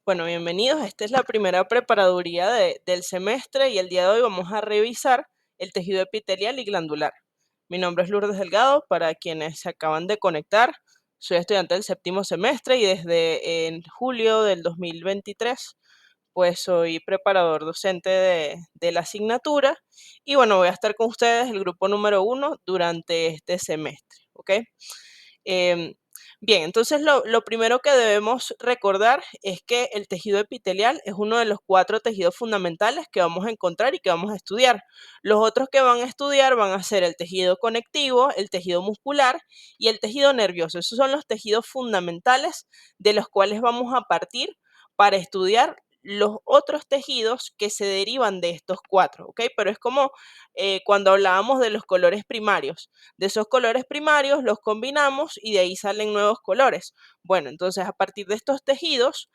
Bueno, bienvenidos. Esta es la primera preparaduría del semestre y el día de hoy vamos a revisar el tejido epitelial y glandular. Mi nombre es Lourdes Delgado, para quienes se acaban de conectar. Soy estudiante del séptimo semestre y desde en julio del 2023 pues soy preparador docente de la asignatura y bueno, voy a estar con ustedes el grupo número 1 durante este semestre, ¿ok? Em, Bien, entonces lo primero que debemos recordar es que el tejido epitelial es uno de los 4 tejidos fundamentales que vamos a encontrar y que vamos a estudiar. Los otros que van a estudiar van a ser el tejido conectivo, el tejido muscular y el tejido nervioso. Esos son los tejidos fundamentales de los cuales vamos a partir para estudiar los otros tejidos que se derivan de estos 4, ¿ok? Pero es como cuando hablábamos de los colores primarios. De esos colores primarios los combinamos y de ahí salen nuevos colores. Bueno, entonces a partir de estos tejidos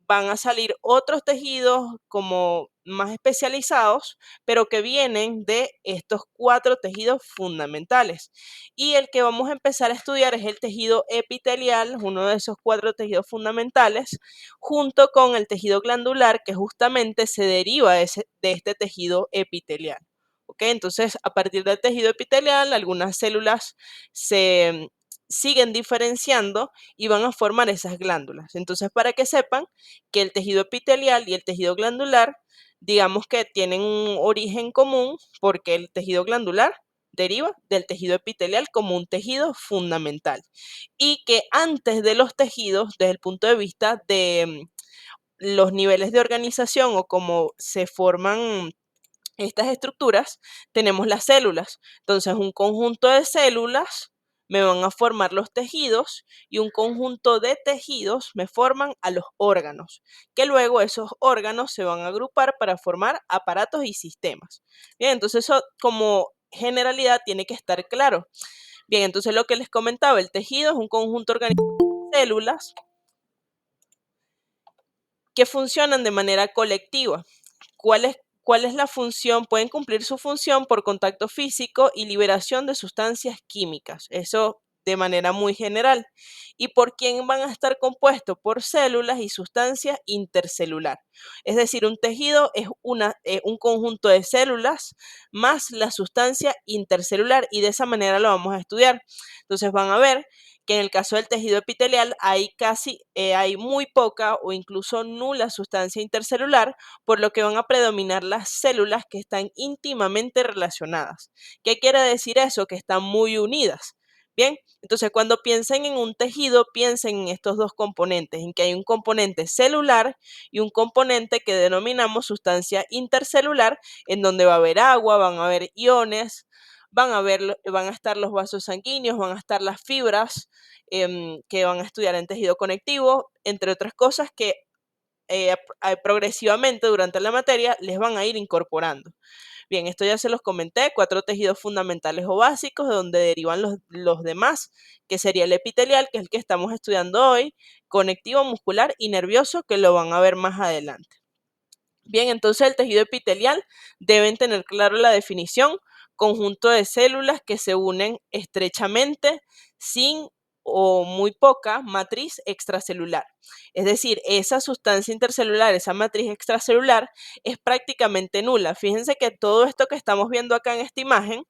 van a salir otros tejidos como más especializados, pero que vienen de estos 4 tejidos fundamentales. Y el que vamos a empezar a estudiar es el tejido epitelial, uno de esos 4 tejidos fundamentales, junto con el tejido glandular, que justamente se deriva de este tejido epitelial. ¿Ok? Entonces, a partir del tejido epitelial, algunas células se siguen diferenciando y van a formar esas glándulas. Entonces, para que sepan que el tejido epitelial y el tejido glandular, digamos que tienen un origen común, porque el tejido glandular deriva del tejido epitelial como un tejido fundamental. Y que antes de los tejidos, desde el punto de vista de los niveles de organización o cómo se forman estas estructuras, tenemos las células. Entonces, un conjunto de células me van a formar los tejidos y un conjunto de tejidos me forman a los órganos, que luego esos órganos se van a agrupar para formar aparatos y sistemas. Bien, entonces eso como generalidad tiene que estar claro. Bien, entonces lo que les comentaba, el tejido es un conjunto organizado de células que funcionan de manera colectiva. ¿Cuál es la función? Pueden cumplir su función por contacto físico y liberación de sustancias químicas. Eso de manera muy general. ¿Y por quién van a estar compuestos? Por células y sustancias intercelular. Es decir, un tejido es un conjunto de células más la sustancia intercelular y de esa manera lo vamos a estudiar. Entonces van a ver que en el caso del tejido epitelial hay muy poca o incluso nula sustancia intercelular, por lo que van a predominar las células que están íntimamente relacionadas. ¿Qué quiere decir eso? Que están muy unidas. Bien, entonces cuando piensen en un tejido, piensen en estos dos componentes, en que hay un componente celular y un componente que denominamos sustancia intercelular, en donde va a haber agua, van a haber iones, van a estar los vasos sanguíneos, van a estar las fibras que van a estudiar en tejido conectivo, entre otras cosas que progresivamente durante la materia les van a ir incorporando. Bien, esto ya se los comenté, 4 tejidos fundamentales o básicos, de donde derivan los demás, que sería el epitelial, que es el que estamos estudiando hoy, conectivo, muscular y nervioso, que lo van a ver más adelante. Bien, entonces el tejido epitelial deben tener claro la definición: conjunto de células que se unen estrechamente sin o muy poca matriz extracelular. Es decir, esa sustancia intercelular, esa matriz extracelular es prácticamente nula. Fíjense que todo esto que estamos viendo acá en esta imagen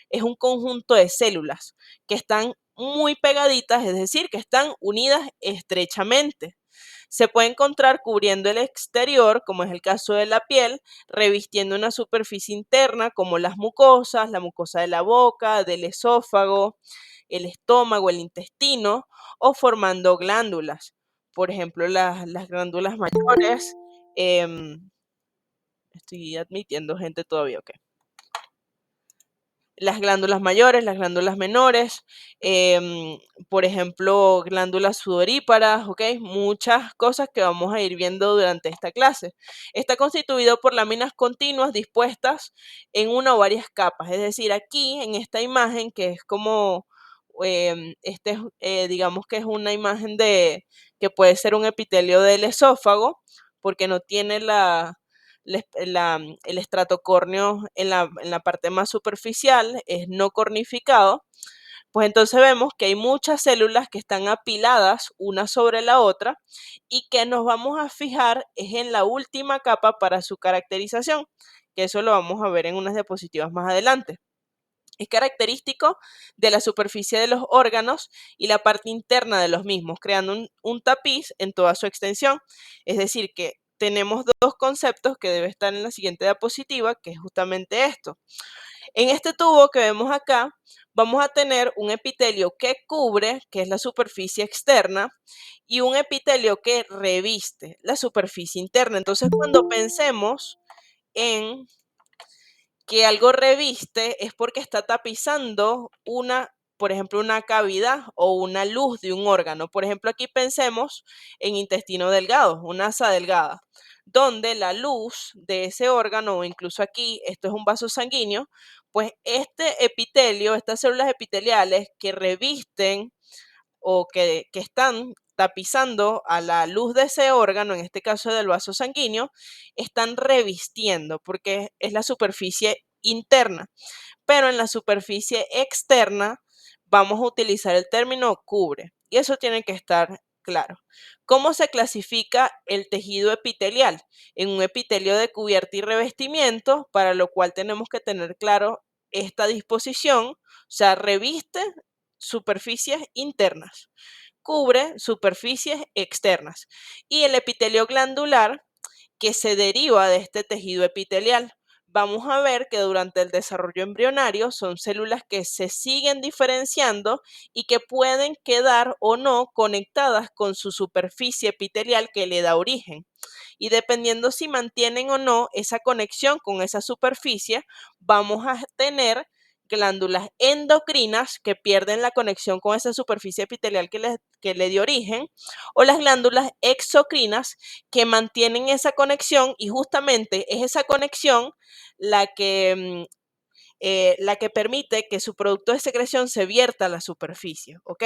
es un conjunto de células que están muy pegaditas, es decir, que están unidas estrechamente. Se puede encontrar cubriendo el exterior, como es el caso de la piel, revistiendo una superficie interna como las mucosas, la mucosa de la boca, del esófago, el estómago, el intestino, o formando glándulas. Por ejemplo, las glándulas mayores. Estoy admitiendo gente todavía, ok. Las glándulas mayores, las glándulas menores, por ejemplo, glándulas sudoríparas, ¿ok? Muchas cosas que vamos a ir viendo durante esta clase. Está constituido por láminas continuas dispuestas en una o varias capas, es decir, aquí en esta imagen que es como, digamos que es una imagen que puede ser un epitelio del esófago, porque no tiene el estrato córneo en la parte más superficial, es no cornificado, Pues entonces vemos que hay muchas células que están apiladas una sobre la otra y que nos vamos a fijar es en la última capa para su caracterización, que eso lo vamos a ver en unas diapositivas más adelante. Es característico de la superficie de los órganos y la parte interna de los mismos, creando un tapiz en toda su extensión. Es decir, que tenemos dos conceptos que debe estar en la siguiente diapositiva, que es justamente esto. En este tubo que vemos acá, vamos a tener un epitelio que cubre, que es la superficie externa, y un epitelio que reviste la superficie interna. Entonces, cuando pensemos en que algo reviste es porque está tapizando por ejemplo, una cavidad o una luz de un órgano. Por ejemplo, aquí pensemos en intestino delgado, una asa delgada, donde la luz de ese órgano, o incluso aquí, esto es un vaso sanguíneo, pues este epitelio, estas células epiteliales que revisten o que están tapizando a la luz de ese órgano, en este caso del vaso sanguíneo, están revistiendo porque es la superficie interna, pero en la superficie externa vamos a utilizar el término cubre y eso tiene que estar claro. ¿Cómo se clasifica el tejido epitelial? En un epitelio de cubierta y revestimiento, para lo cual tenemos que tener claro esta disposición, o sea, reviste superficies internas, cubre superficies externas. Y el epitelio glandular, que se deriva de este tejido epitelial. Vamos a ver que durante el desarrollo embrionario son células que se siguen diferenciando y que pueden quedar o no conectadas con su superficie epitelial que le da origen. Y dependiendo si mantienen o no esa conexión con esa superficie, vamos a tener glándulas endocrinas que pierden la conexión con esa superficie epitelial que le dio origen, o las glándulas exocrinas que mantienen esa conexión y justamente es esa conexión la que permite que su producto de secreción se vierta a la superficie, ¿ok?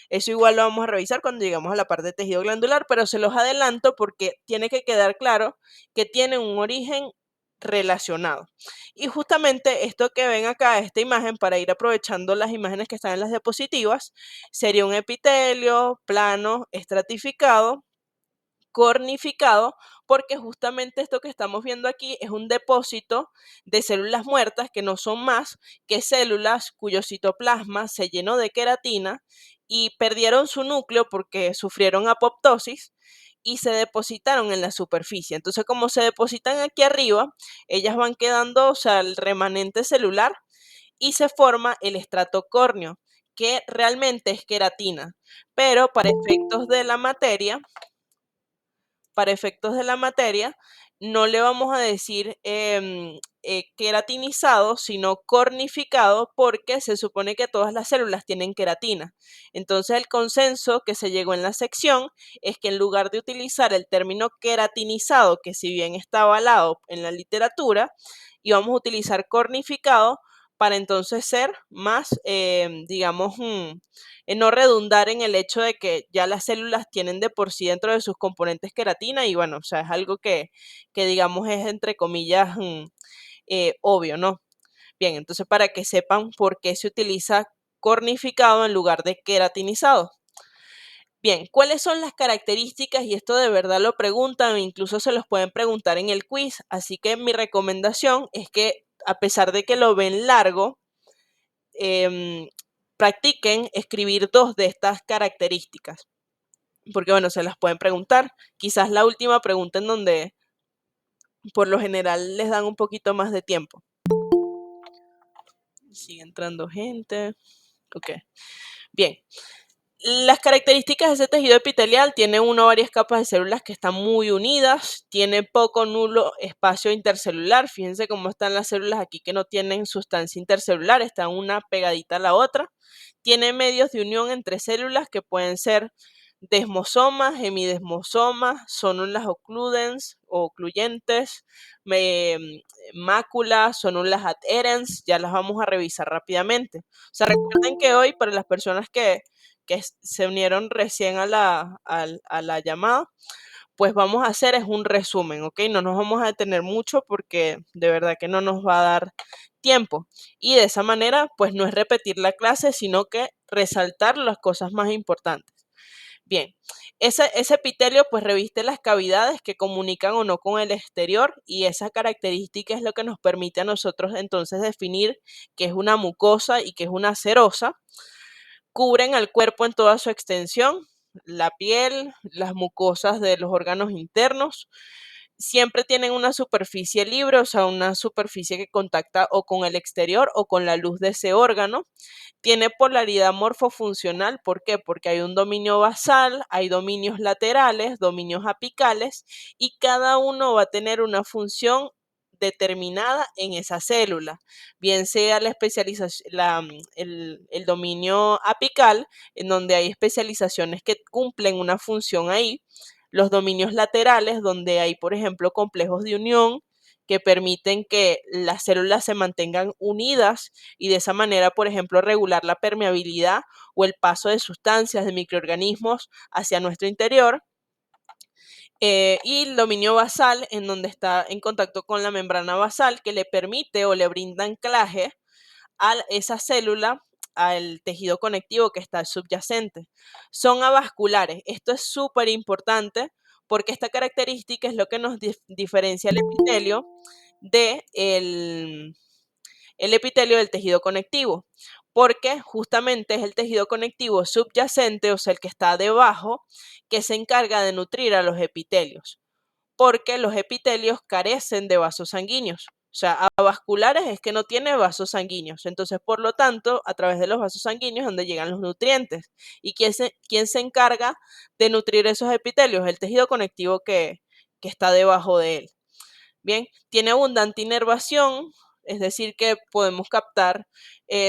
Eso igual lo vamos a revisar cuando lleguemos a la parte de tejido glandular, pero se los adelanto porque tiene que quedar claro que tiene un origen relacionado. Y justamente esto que ven acá, esta imagen, para ir aprovechando las imágenes que están en las diapositivas, sería un epitelio plano, estratificado, cornificado, porque justamente esto que estamos viendo aquí es un depósito de células muertas que no son más que células cuyo citoplasma se llenó de queratina y perdieron su núcleo porque sufrieron apoptosis y se depositaron en la superficie. Entonces, como se depositan aquí arriba, ellas van quedando, o sea, el remanente celular y se forma el estrato córneo, que realmente es queratina, pero para efectos de la materia, no le vamos a decir queratinizado, sino cornificado, porque se supone que todas las células tienen queratina. Entonces, el consenso que se llegó en la sección es que en lugar de utilizar el término queratinizado, que si bien está avalado en la literatura, íbamos a utilizar cornificado para entonces ser más, digamos, no redundar en el hecho de que ya las células tienen de por sí dentro de sus componentes queratina y bueno, o sea, es algo que digamos es entre comillas obvio, ¿no? Bien, entonces para que sepan por qué se utiliza cornificado en lugar de queratinizado. Bien, ¿cuáles son las características? Y esto de verdad lo preguntan, e incluso se los pueden preguntar en el quiz, así que mi recomendación es que a pesar de que lo ven largo, em, practiquen escribir dos de estas características, porque bueno, se las pueden preguntar. Quizás la última pregunta en donde por lo general les dan un poquito más de tiempo. Sigue entrando gente. Ok. Bien. Las características de ese tejido epitelial tiene una o varias capas de células que están muy unidas, tiene poco nulo espacio intercelular. Fíjense cómo están las células aquí que no tienen sustancia intercelular, están una pegadita a la otra. Tiene medios de unión entre células que pueden ser desmosomas, hemidesmosomas, zonulas ocludens o ocluyentes, máculas, zonulas adherens, ya las vamos a revisar rápidamente. O sea, recuerden que hoy para las personas que se unieron recién a la llamada, pues vamos a hacer es un resumen, ¿ok? No nos vamos a detener mucho porque de verdad que no nos va a dar tiempo. Y de esa manera, pues no es repetir la clase, sino que resaltar las cosas más importantes. Bien, ese epitelio pues reviste las cavidades que comunican o no con el exterior y esa característica es lo que nos permite a nosotros entonces definir qué es una mucosa y qué es una serosa. Cubren al cuerpo en toda su extensión, la piel, las mucosas de los órganos internos. Siempre tienen una superficie libre, o sea, una superficie que contacta o con el exterior o con la luz de ese órgano. Tiene polaridad morfofuncional, ¿por qué? Porque hay un dominio basal, hay dominios laterales, dominios apicales, y cada uno va a tener una función determinada en esa célula, bien sea la especialización, el dominio apical, en donde hay especializaciones que cumplen una función ahí, los dominios laterales, donde hay, por ejemplo, complejos de unión que permiten que las células se mantengan unidas y de esa manera, por ejemplo, regular la permeabilidad o el paso de sustancias, de microorganismos hacia nuestro interior. Y el dominio basal, en donde está en contacto con la membrana basal, que le permite o le brinda anclaje a esa célula al tejido conectivo que está subyacente. Son avasculares. Esto es súper importante porque esta característica es lo que nos diferencia el epitelio de el epitelio del tejido conectivo, porque justamente es el tejido conectivo subyacente, o sea, el que está debajo, que se encarga de nutrir a los epitelios, porque los epitelios carecen de vasos sanguíneos. O sea, avasculares es que no tiene vasos sanguíneos. Entonces, por lo tanto, a través de los vasos sanguíneos es donde llegan los nutrientes. ¿Y quién se encarga de nutrir esos epitelios? El tejido conectivo que está debajo de él. Bien, tiene abundante inervación, es decir, que podemos captar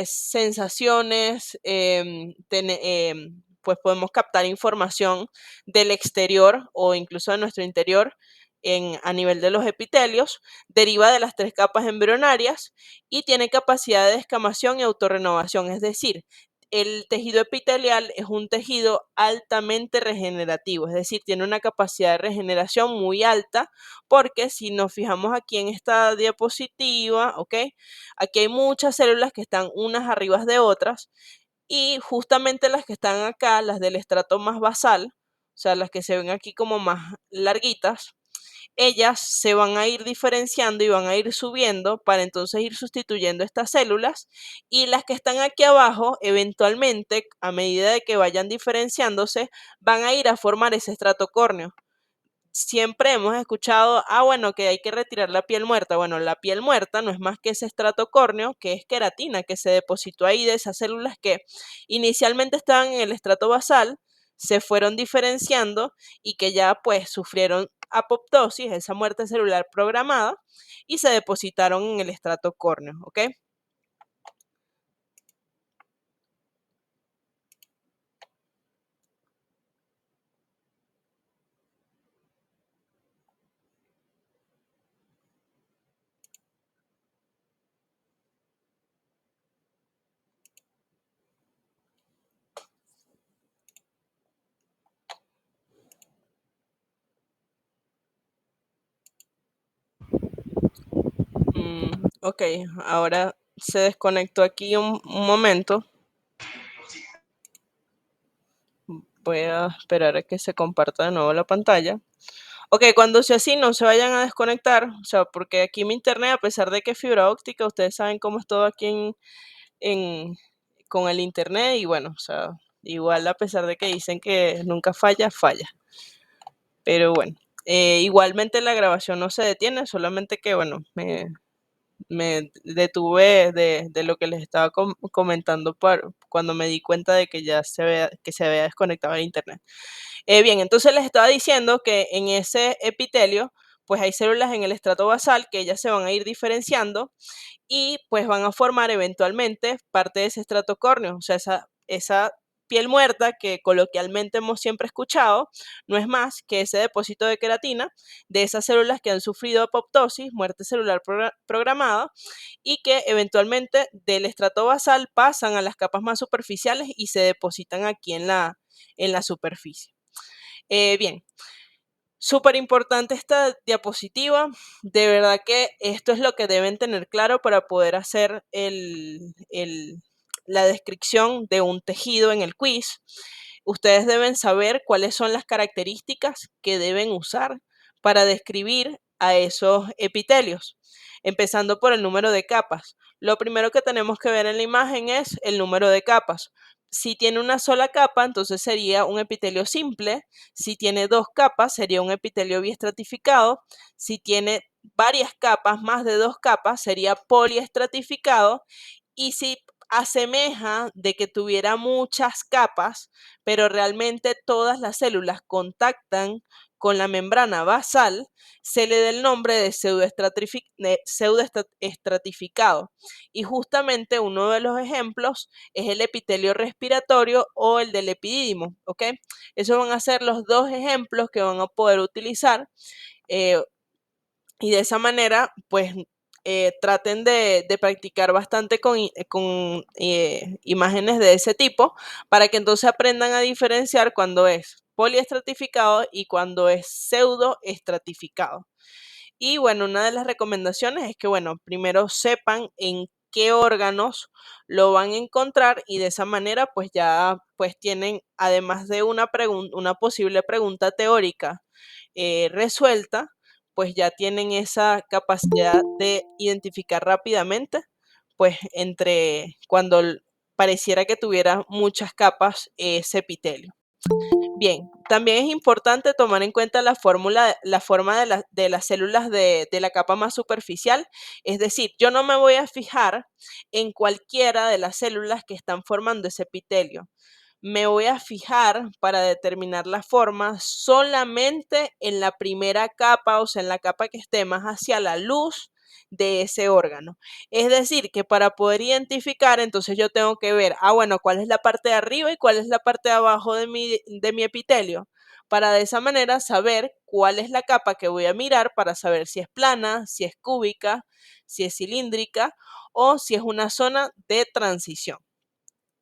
sensaciones, pues podemos captar información del exterior o incluso de nuestro interior a nivel de los epitelios, deriva de las tres capas embrionarias y tiene capacidad de descamación y autorrenovación, es decir, el tejido epitelial es un tejido altamente regenerativo, es decir, tiene una capacidad de regeneración muy alta porque si nos fijamos aquí en esta diapositiva, ¿ok? Aquí hay muchas células que están unas arriba de otras y justamente las que están acá, las del estrato más basal, o sea, las que se ven aquí como más larguitas, ellas se van a ir diferenciando y van a ir subiendo para entonces ir sustituyendo estas células y las que están aquí abajo, eventualmente, a medida de que vayan diferenciándose, van a ir a formar ese estrato córneo. Siempre hemos escuchado, bueno, que hay que retirar la piel muerta. Bueno, la piel muerta no es más que ese estrato córneo, que es queratina, que se depositó ahí de esas células que inicialmente estaban en el estrato basal, se fueron diferenciando y que ya pues sufrieron apoptosis, esa muerte celular programada, y se depositaron en el estrato córneo, ¿ok? Ok, ahora se desconectó aquí un momento. Voy a esperar a que se comparta de nuevo la pantalla. Ok, cuando sea así, no se vayan a desconectar, o sea, porque aquí mi internet, a pesar de que es fibra óptica, ustedes saben cómo es todo aquí en- con el internet y bueno, o sea, igual a pesar de que dicen que nunca falla, falla. Pero bueno, igualmente la grabación no se detiene, solamente que bueno, me detuve de lo que les estaba comentando cuando me di cuenta de que ya que se había desconectado el internet. Bien, entonces les estaba diciendo que en ese epitelio, pues hay células en el estrato basal que ellas se van a ir diferenciando y pues van a formar eventualmente parte de ese estrato córneo, o sea, esa piel muerta que coloquialmente hemos siempre escuchado, no es más que ese depósito de queratina de esas células que han sufrido apoptosis, muerte celular programada, y que eventualmente del estrato basal pasan a las capas más superficiales y se depositan aquí en la superficie. Bien, Súper importante esta diapositiva, de verdad que esto es lo que deben tener claro para poder hacer la descripción de un tejido en el quiz. Ustedes deben saber cuáles son las características que deben usar para describir a esos epitelios, empezando por el número de capas. Lo primero que tenemos que ver en la imagen es el número de capas. Si tiene una sola capa, entonces sería un epitelio simple. Si tiene dos capas, sería un epitelio biestratificado. Si tiene varias capas, más de dos capas, sería poliestratificado. Y si asemeja de que tuviera muchas capas, pero realmente todas las células contactan con la membrana basal, se le da el nombre de pseudoestratificado. Y justamente uno de los ejemplos es el epitelio respiratorio o el del epidídimo, ¿ok? Esos van a ser los dos ejemplos que van a poder utilizar eh, y de esa manera, pues traten de practicar bastante con imágenes de ese tipo para que entonces aprendan a diferenciar cuando es poliestratificado y cuando es pseudoestratificado. Y bueno, una de las recomendaciones es que, bueno, primero sepan en qué órganos lo van a encontrar y de esa manera pues ya pues tienen, además de una posible pregunta teórica resuelta, pues ya tienen esa capacidad de identificar rápidamente, pues entre cuando pareciera que tuviera muchas capas ese epitelio. Bien, también es importante tomar en cuenta la forma de las células de la capa más superficial. Es decir, yo no me voy a fijar en cualquiera de las células que están formando ese epitelio. Me voy a fijar para determinar la forma solamente en la primera capa, o sea, en la capa que esté más hacia la luz de ese órgano. Es decir, que para poder identificar, entonces yo tengo que ver, bueno, cuál es la parte de arriba y cuál es la parte de abajo de mi epitelio, para de esa manera saber cuál es la capa que voy a mirar para saber si es plana, si es cúbica, si es cilíndrica o si es una zona de transición.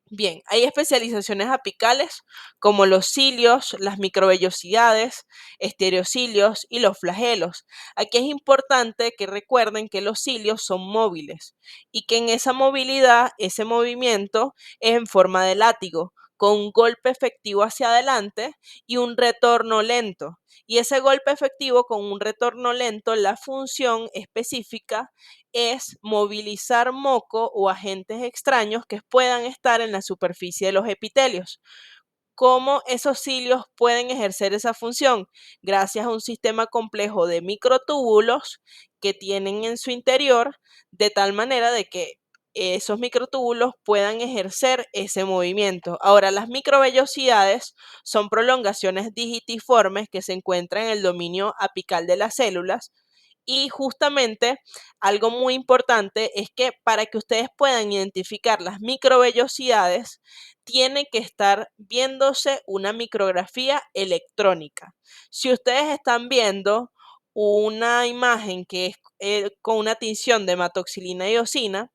Bien, hay especializaciones apicales como los cilios, las microvellosidades, estereocilios y los flagelos. Aquí es importante que recuerden que los cilios son móviles y que en esa movilidad, ese movimiento es en forma de látigo, con un golpe efectivo hacia adelante y un retorno lento. Y ese golpe efectivo con un retorno lento, la función específica es movilizar moco o agentes extraños que puedan estar en la superficie de los epitelios. ¿Cómo esos cilios pueden ejercer esa función? Gracias a un sistema complejo de microtúbulos que tienen en su interior, de tal manera de que esos microtúbulos puedan ejercer ese movimiento. Ahora, las microvellosidades son prolongaciones digitiformes que se encuentran en el dominio apical de las células y justamente algo muy importante es que para que ustedes puedan identificar las microvellosidades, tiene que estar viéndose una micrografía electrónica. Si ustedes están viendo una imagen que es con una tinción de hematoxilina y eosina,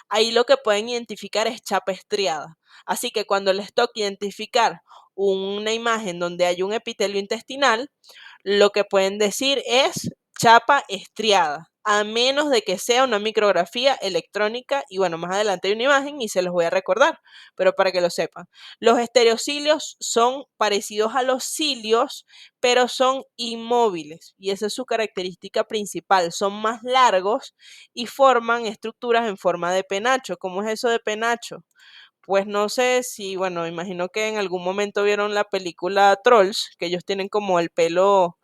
ahí lo que pueden identificar es chapa estriada. Así que cuando les toque identificar una imagen donde hay un epitelio intestinal, lo que pueden decir es chapa estriada, a menos de que sea una micrografía electrónica, y bueno, más adelante hay una imagen y se los voy a recordar, pero para que lo sepan. Los estereocilios son parecidos a los cilios, pero son inmóviles, y esa es su característica principal, son más largos y forman estructuras en forma de penacho. ¿Cómo es eso de penacho? Pues no sé si, bueno, imagino que en algún momento vieron la película Trolls, que ellos tienen como el pelo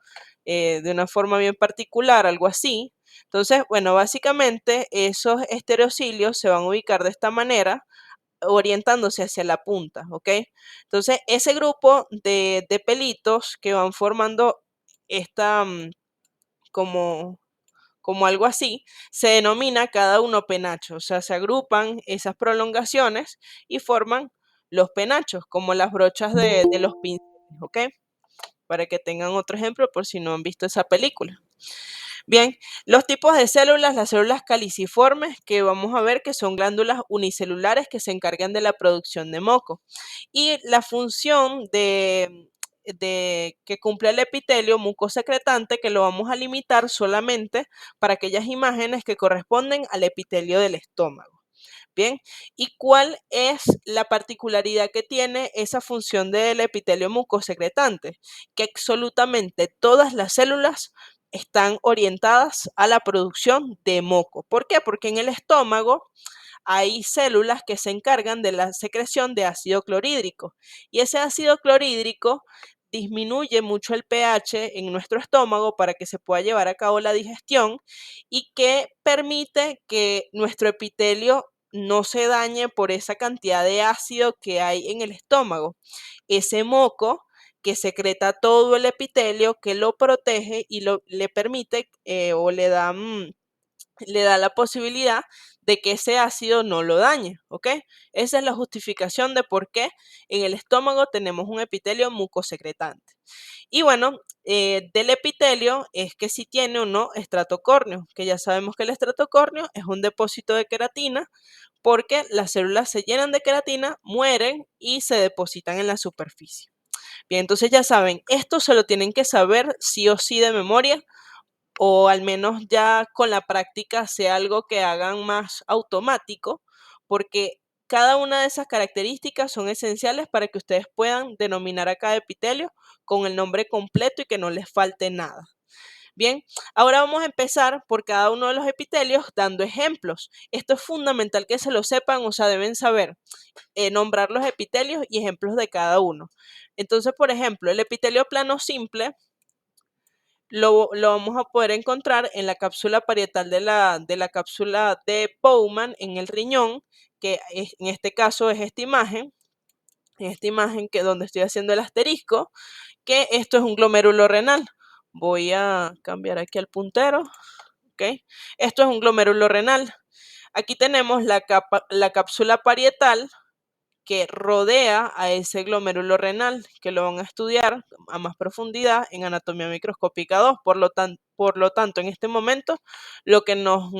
de una forma bien particular, algo así. Entonces, bueno, básicamente esos estereocilios se van a ubicar de esta manera, orientándose hacia la punta, ¿ok? Entonces, ese grupo de pelitos que van formando esta como como algo así, se denomina cada uno penacho, o sea, se agrupan esas prolongaciones y forman los penachos, como las brochas de los pinceles, ¿ok? Para que tengan otro ejemplo por si no han visto esa película. Bien, los tipos de células, las células caliciformes, que vamos a ver que son glándulas unicelulares que se encargan de la producción de moco. Y la función que cumple el epitelio mucosecretante, que lo vamos a limitar solamente para aquellas imágenes que corresponden al epitelio del estómago. Bien, ¿y cuál es la particularidad que tiene esa función del epitelio mucosecretante? Que absolutamente todas las células están orientadas a la producción de moco. ¿Por qué? Porque en el estómago hay células que se encargan de la secreción de ácido clorhídrico y ese ácido clorhídrico disminuye mucho el pH en nuestro estómago para que se pueda llevar a cabo la digestión y que permite que nuestro epitelio no se dañe por esa cantidad de ácido que hay en el estómago. Ese moco que secreta todo el epitelio, que lo protege y le permite o le da la posibilidad de que ese ácido no lo dañe, ¿ok? Esa es la justificación de por qué en el estómago tenemos un epitelio mucosecretante. Y bueno, del epitelio es que si tiene o no estrato córneo, que ya sabemos que el estrato córneo es un depósito de queratina porque las células se llenan de queratina, mueren y se depositan en la superficie. Bien, entonces ya saben, esto se lo tienen que saber sí o sí de memoria o al menos ya con la práctica sea algo que hagan más automático, porque cada una de esas características son esenciales para que ustedes puedan denominar a cada epitelio con el nombre completo y que no les falte nada. Bien, ahora vamos a empezar por cada uno de los epitelios dando ejemplos. Esto es fundamental que se lo sepan, o sea, deben saber nombrar los epitelios y ejemplos de cada uno. Entonces, por ejemplo, el epitelio plano simple lo vamos a poder encontrar en la cápsula parietal de la cápsula de Bowman en el riñón, que en este caso es en esta imagen que donde estoy haciendo el asterisco, que esto es un glomérulo renal. Voy a cambiar aquí el puntero, ¿ok? Esto es un glomérulo renal. Aquí tenemos la cápsula parietal que rodea a ese glomérulo renal, que lo van a estudiar a más profundidad en anatomía microscópica 2. Por lo tanto, en este momento, lo que nos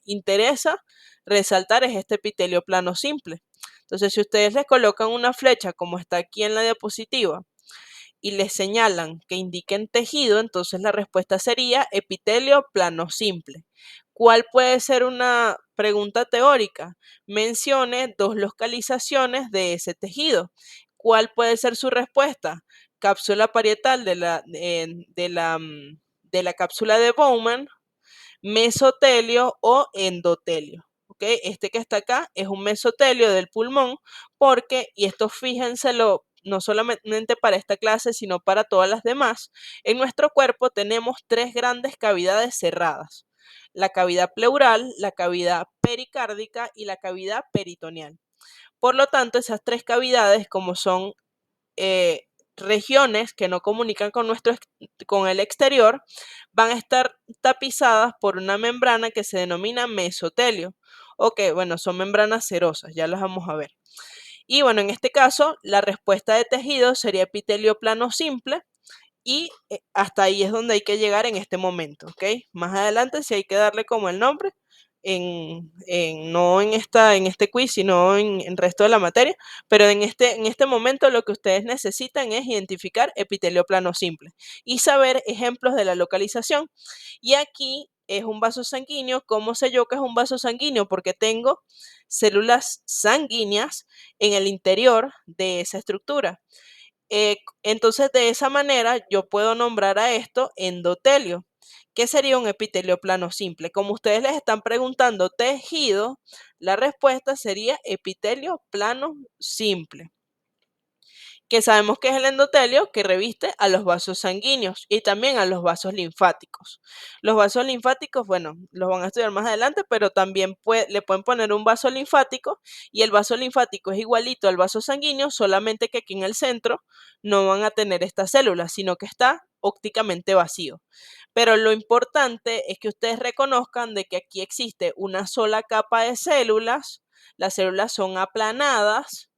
interesa resaltar es este epitelio plano simple. Entonces, si ustedes le colocan una flecha como está aquí en la diapositiva y les señalan que indiquen tejido, entonces la respuesta sería epitelio plano simple. ¿Cuál puede ser una pregunta teórica? Mencione dos localizaciones de ese tejido. ¿Cuál puede ser su respuesta? Cápsula parietal de la cápsula de Bowman, mesotelio o endotelio. ¿Ok? Este que está acá es un mesotelio del pulmón porque, y esto fíjenselo, no solamente para esta clase, sino para todas las demás, en nuestro cuerpo tenemos tres grandes cavidades cerradas. La cavidad pleural, la cavidad pericárdica y la cavidad peritoneal. Por lo tanto, esas tres cavidades, como son regiones que no comunican con el exterior, van a estar tapizadas por una membrana que se denomina mesotelio. Ok, bueno, son membranas serosas, ya las vamos a ver. Y bueno, en este caso, la respuesta de tejido sería epitelio plano simple y hasta ahí es donde hay que llegar en este momento, ¿ok? Más adelante sí hay que darle como el nombre, no en este quiz, sino en el resto de la materia, pero en este momento lo que ustedes necesitan es identificar epitelio plano simple y saber ejemplos de la localización. Y aquí es un vaso sanguíneo. ¿Cómo sé yo que es un vaso sanguíneo? Porque tengo células sanguíneas en el interior de esa estructura. Entonces, de esa manera, yo puedo nombrar a esto endotelio. ¿Qué sería un epitelio plano simple? Como ustedes les están preguntando tejido, la respuesta sería epitelio plano simple, que sabemos que es el endotelio que reviste a los vasos sanguíneos y también a los vasos linfáticos. Los vasos linfáticos, bueno, los van a estudiar más adelante, pero también le pueden poner un vaso linfático y el vaso linfático es igualito al vaso sanguíneo, solamente que aquí en el centro no van a tener estas células, sino que está ópticamente vacío. Pero lo importante es que ustedes reconozcan de que aquí existe una sola capa de células, las células son aplanadas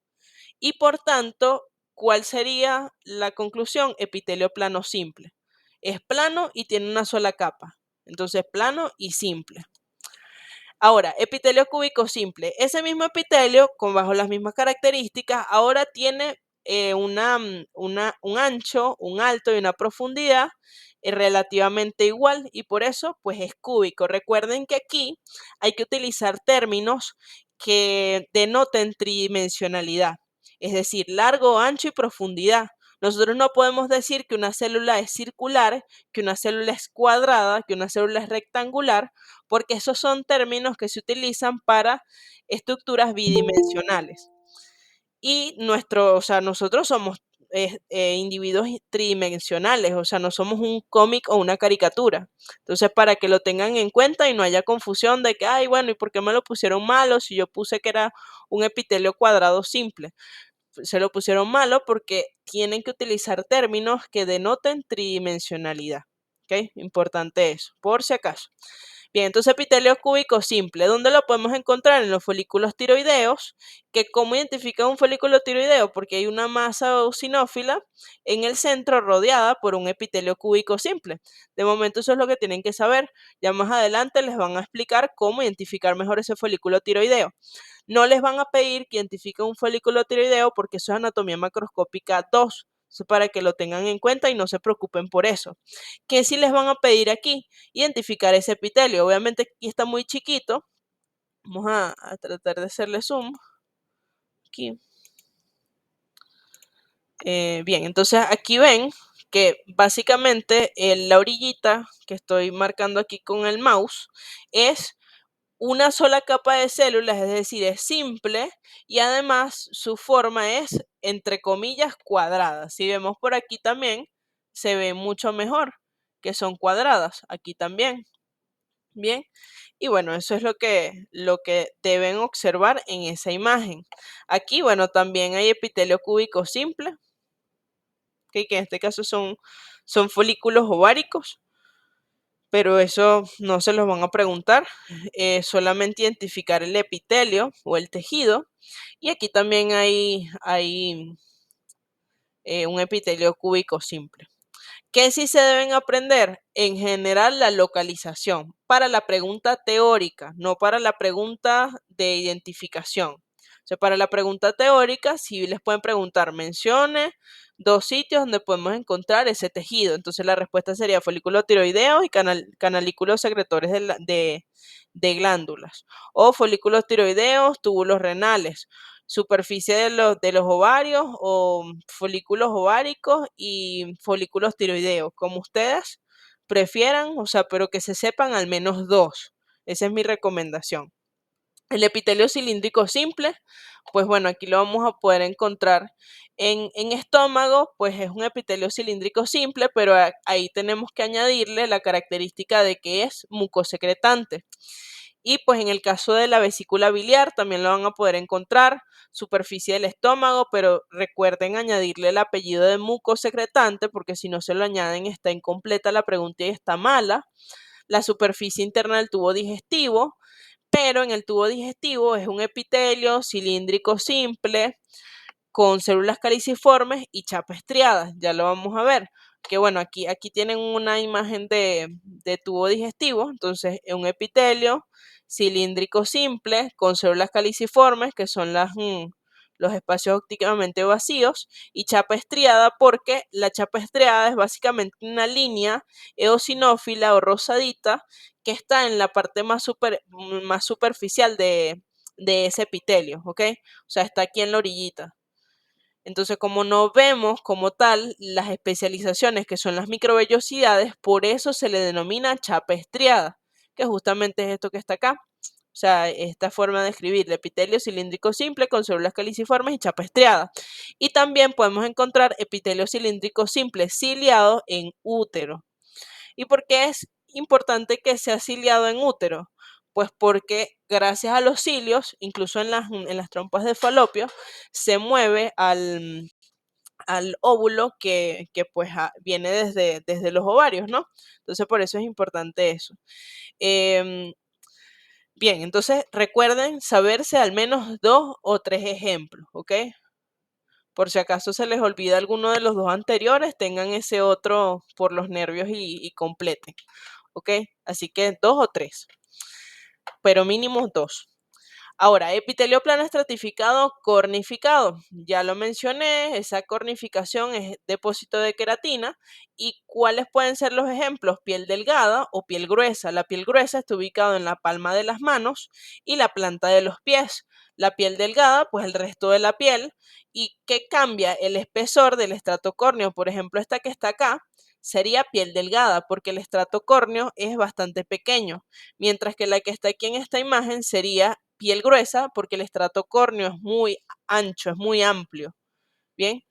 y por tanto, ¿cuál sería la conclusión? Epitelio plano simple. Es plano y tiene una sola capa. Entonces, plano y simple. Ahora, epitelio cúbico simple. Ese mismo epitelio, con bajo las mismas características, ahora tiene un ancho, un alto y una profundidad relativamente igual y por eso pues es cúbico. Recuerden que aquí hay que utilizar términos que denoten tridimensionalidad, es decir, largo, ancho y profundidad. Nosotros no podemos decir que una célula es circular, que una célula es cuadrada, que una célula es rectangular, porque esos son términos que se utilizan para estructuras bidimensionales. Y o sea, nosotros somos individuos tridimensionales, o sea, no somos un cómic o una caricatura. Entonces, para que lo tengan en cuenta y no haya confusión de que, ay, bueno, ¿y por qué me lo pusieron malo si yo puse que era un epitelio cuadrado simple? Se lo pusieron malo porque tienen que utilizar términos que denoten tridimensionalidad. ¿Ok? Importante eso, por si acaso. Bien, entonces epitelio cúbico simple, ¿dónde lo podemos encontrar? En los folículos tiroideos, que ¿cómo identifica un folículo tiroideo? Porque hay una masa eosinófila en el centro rodeada por un epitelio cúbico simple. De momento eso es lo que tienen que saber. Ya más adelante les van a explicar cómo identificar mejor ese folículo tiroideo. No les van a pedir que identifiquen un folículo tiroideo porque eso es anatomía macroscópica 2. Eso para que lo tengan en cuenta y no se preocupen por eso. ¿Qué sí les van a pedir aquí? Identificar ese epitelio. Obviamente aquí está muy chiquito. Vamos a tratar de hacerle zoom. Aquí. Bien, entonces aquí ven que básicamente la orillita que estoy marcando aquí con el mouse es una sola capa de células, es decir, es simple y además su forma es, entre comillas, cuadrada. Si vemos por aquí también, se ve mucho mejor que son cuadradas. Aquí también. Bien. Y bueno, eso es lo que deben observar en esa imagen. Aquí, bueno, también hay epitelio cúbico simple, que en este caso son folículos ováricos, pero eso no se los van a preguntar, solamente identificar el epitelio o el tejido. Y aquí también hay un epitelio cúbico simple. ¿Qué sí se deben aprender? En general, la localización, para la pregunta teórica, no para la pregunta de identificación. O sea, para la pregunta teórica, sí les pueden preguntar, mencione 2 sitios donde podemos encontrar ese tejido. Entonces la respuesta sería folículo tiroideo y canalículos secretores de glándulas. O folículos tiroideos, túbulos renales, superficie de los ovarios o folículos ováricos y folículos tiroideos, como ustedes prefieran, o sea, pero que se sepan al menos 2. Esa es mi recomendación. El epitelio cilíndrico simple, pues bueno, aquí lo vamos a poder encontrar en estómago, pues es un epitelio cilíndrico simple, pero ahí tenemos que añadirle la característica de que es mucosecretante. Y pues en el caso de la vesícula biliar también lo van a poder encontrar, superficie del estómago, pero recuerden añadirle el apellido de mucosecretante porque si no se lo añaden está incompleta la pregunta y está mala. La superficie interna del tubo digestivo, pero en el tubo digestivo es un epitelio cilíndrico simple con células caliciformes y chapa estriada, ya lo vamos a ver. Que bueno, aquí tienen una imagen de tubo digestivo, entonces es un epitelio cilíndrico simple con células caliciformes, que son los espacios ópticamente vacíos, y chapa estriada porque la chapa estriada es básicamente una línea eosinófila o rosadita que está en la parte más superficial de ese epitelio, ¿ok? O sea, está aquí en la orillita. Entonces, como no vemos como tal las especializaciones que son las microvellosidades, por eso se le denomina chapa estriada, que justamente es esto que está acá. O sea, esta forma de escribir, epitelio cilíndrico simple con células caliciformes y chapa estriada. Y también podemos encontrar epitelio cilíndrico simple ciliado en útero. ¿Y por qué es importante que sea ciliado en útero? Pues porque gracias a los cilios, incluso en las trompas de falopio, se mueve al óvulo que pues viene desde los ovarios, ¿no? Entonces por eso es importante eso. Em, bien, entonces recuerden saberse al menos 2 o 3 ejemplos, ¿ok? Por si acaso se les olvida alguno de los 2 anteriores, tengan ese otro por los nervios y completen, ¿ok? Así que 2 o 3, pero mínimo 2. Ahora, epitelio plano estratificado, cornificado. Ya lo mencioné, esa cornificación es depósito de queratina. ¿Y cuáles pueden ser los ejemplos? Piel delgada o piel gruesa. La piel gruesa está ubicada en la palma de las manos y la planta de los pies. La piel delgada, pues el resto de la piel. ¿Y qué cambia? El espesor del estrato córneo. Por ejemplo, esta que está acá sería piel delgada porque el estrato córneo es bastante pequeño, mientras que la que está aquí en esta imagen sería piel gruesa porque el estrato córneo es muy ancho, es muy amplio. Bien.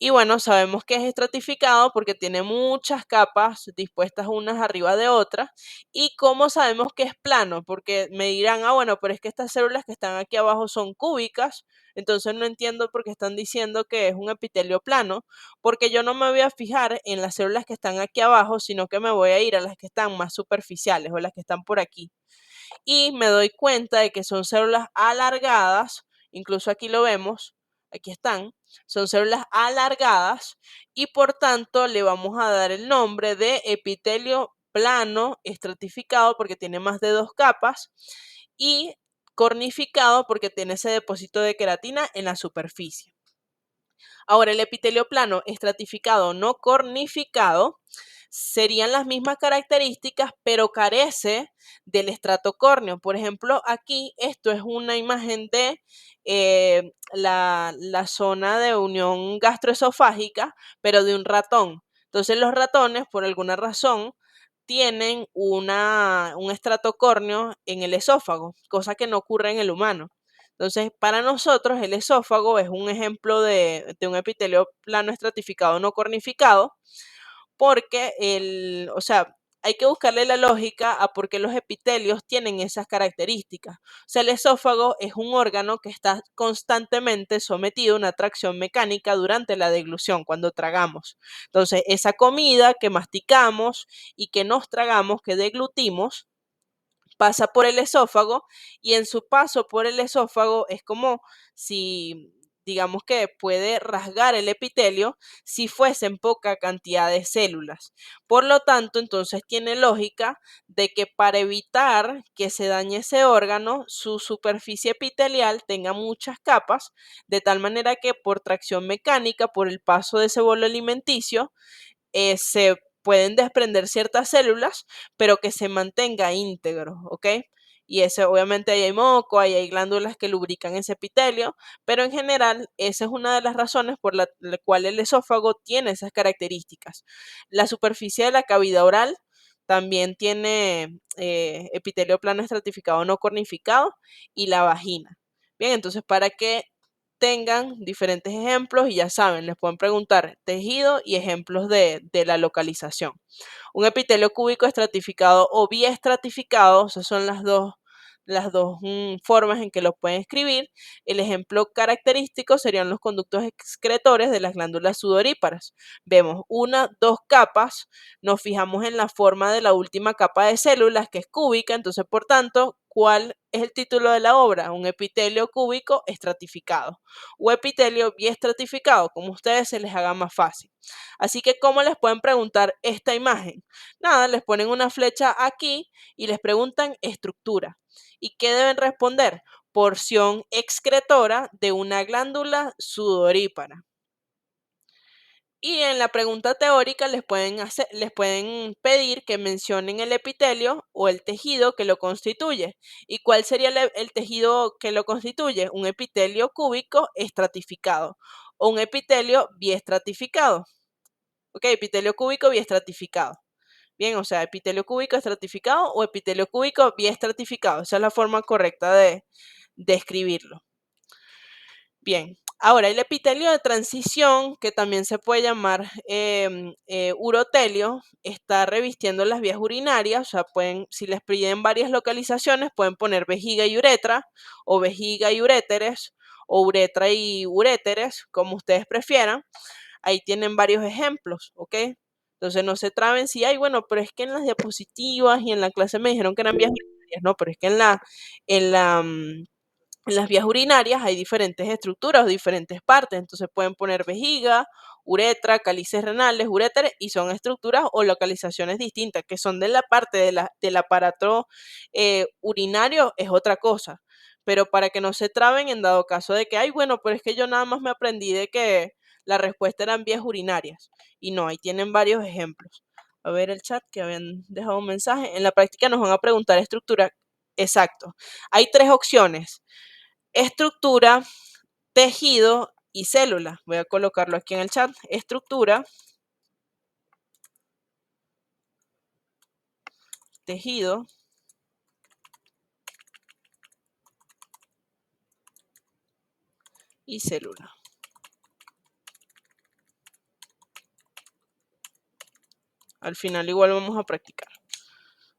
Y bueno, sabemos que es estratificado porque tiene muchas capas dispuestas unas arriba de otras. ¿Y cómo sabemos que es plano? Porque me dirán, ah, bueno, pero es que estas células que están aquí abajo son cúbicas, entonces no entiendo por qué están diciendo que es un epitelio plano, porque yo no me voy a fijar en las células que están aquí abajo, sino que me voy a ir a las que están más superficiales o las que están por aquí y me doy cuenta de que son células alargadas, incluso aquí lo vemos, aquí están, son células alargadas y por tanto le vamos a dar el nombre de epitelio plano estratificado porque tiene más de 2 capas y cornificado porque tiene ese depósito de queratina en la superficie. Ahora, el epitelio plano estratificado no cornificado serían las mismas características, pero carece del estrato córneo. Por ejemplo, aquí esto es una imagen de la zona de unión gastroesofágica, pero de un ratón. Entonces los ratones, por alguna razón, tienen un estrato córneo en el esófago, cosa que no ocurre en el humano. Entonces, para nosotros el esófago es un ejemplo de un epitelio plano estratificado no cornificado, porque o sea, hay que buscarle la lógica a por qué los epitelios tienen esas características. O sea, el esófago es un órgano que está constantemente sometido a una tracción mecánica durante la deglución, cuando tragamos. Entonces, esa comida que masticamos y que nos tragamos, que deglutimos, pasa por el esófago y en su paso por el esófago es como si, digamos que puede rasgar el epitelio si fuesen poca cantidad de células. Por lo tanto, entonces tiene lógica de que para evitar que se dañe ese órgano, su superficie epitelial tenga muchas capas, de tal manera que por tracción mecánica, por el paso de ese bolo alimenticio, se pueden desprender ciertas células, pero que se mantenga íntegro, ¿ok? Y eso, obviamente, ahí hay moco, ahí hay glándulas que lubrican ese epitelio, pero en general, esa es una de las razones por la cual el esófago tiene esas características. La superficie de la cavidad oral también tiene epitelio plano estratificado no cornificado y la vagina. Bien, entonces, para que tengan diferentes ejemplos y ya saben, les pueden preguntar tejido y ejemplos de la localización. Un epitelio cúbico estratificado o biestratificado, esas son las dos formas en que lo pueden escribir. El ejemplo característico serían los conductos excretores de las glándulas sudoríparas. Vemos una, 2 capas, nos fijamos en la forma de la última capa de células que es cúbica, entonces por tanto, ¿cuál es el título de la obra? Un epitelio cúbico estratificado o epitelio biestratificado, como a ustedes se les haga más fácil. Así que, ¿cómo les pueden preguntar esta imagen? Nada, les ponen una flecha aquí y les preguntan estructura. ¿Y qué deben responder? Porción excretora de una glándula sudorípara. Y en la pregunta teórica les pueden pedir que mencionen el epitelio o el tejido que lo constituye. ¿Y cuál sería el tejido que lo constituye? Un epitelio cúbico estratificado o un epitelio biestratificado. Ok, epitelio cúbico biestratificado. Bien, o sea, epitelio cúbico estratificado o epitelio cúbico biestratificado. Esa es la forma correcta de escribirlo. Bien, ahora el epitelio de transición, que también se puede llamar urotelio, está revistiendo las vías urinarias, o sea, si les piden varias localizaciones, pueden poner vejiga y uretra, o vejiga y uréteres, o uretra y uréteres, como ustedes prefieran. Ahí tienen varios ejemplos, ¿ok? Entonces no se traben si hay, bueno, pero es que en las diapositivas y en la clase me dijeron que eran vías urinarias, no, pero es que en la, mm, en las vías urinarias hay diferentes estructuras o diferentes partes, entonces pueden poner vejiga, uretra, cálices renales, uréteres, y son estructuras o localizaciones distintas, que son de la parte del aparato urinario, es otra cosa. pero para que no se traben en dado caso de que, ay, bueno, pero es que yo nada más me aprendí de que la respuesta eran vías urinarias. Y no, ahí tienen varios ejemplos. A ver el chat que habían dejado un mensaje. En la práctica nos van a preguntar estructura. Exacto. Hay tres opciones: estructura, tejido y célula. Voy a colocarlo aquí en el chat. Estructura, tejido y célula. Al final igual vamos a practicar.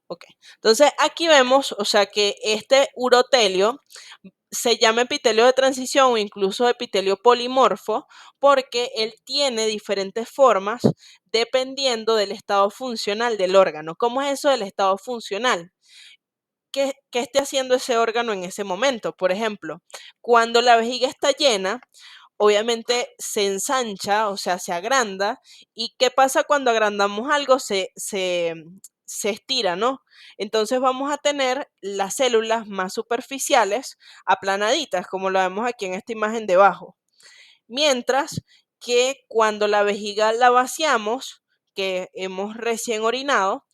Ok, entonces aquí vemos, o sea, que este urotelio se llama epitelio de transición o incluso epitelio polimorfo porque él tiene diferentes formas dependiendo del estado funcional del órgano. ¿Cómo es eso del estado funcional? ¿Qué esté haciendo ese órgano en ese momento? Por ejemplo, cuando la vejiga está llena, obviamente se ensancha, o sea, se agranda. ¿Y qué pasa cuando agrandamos algo? Se estira, ¿no? Entonces vamos a tener las células más superficiales aplanaditas, como lo vemos aquí en esta imagen debajo. Mientras que cuando la vejiga la vaciamos, que hemos recién orinado,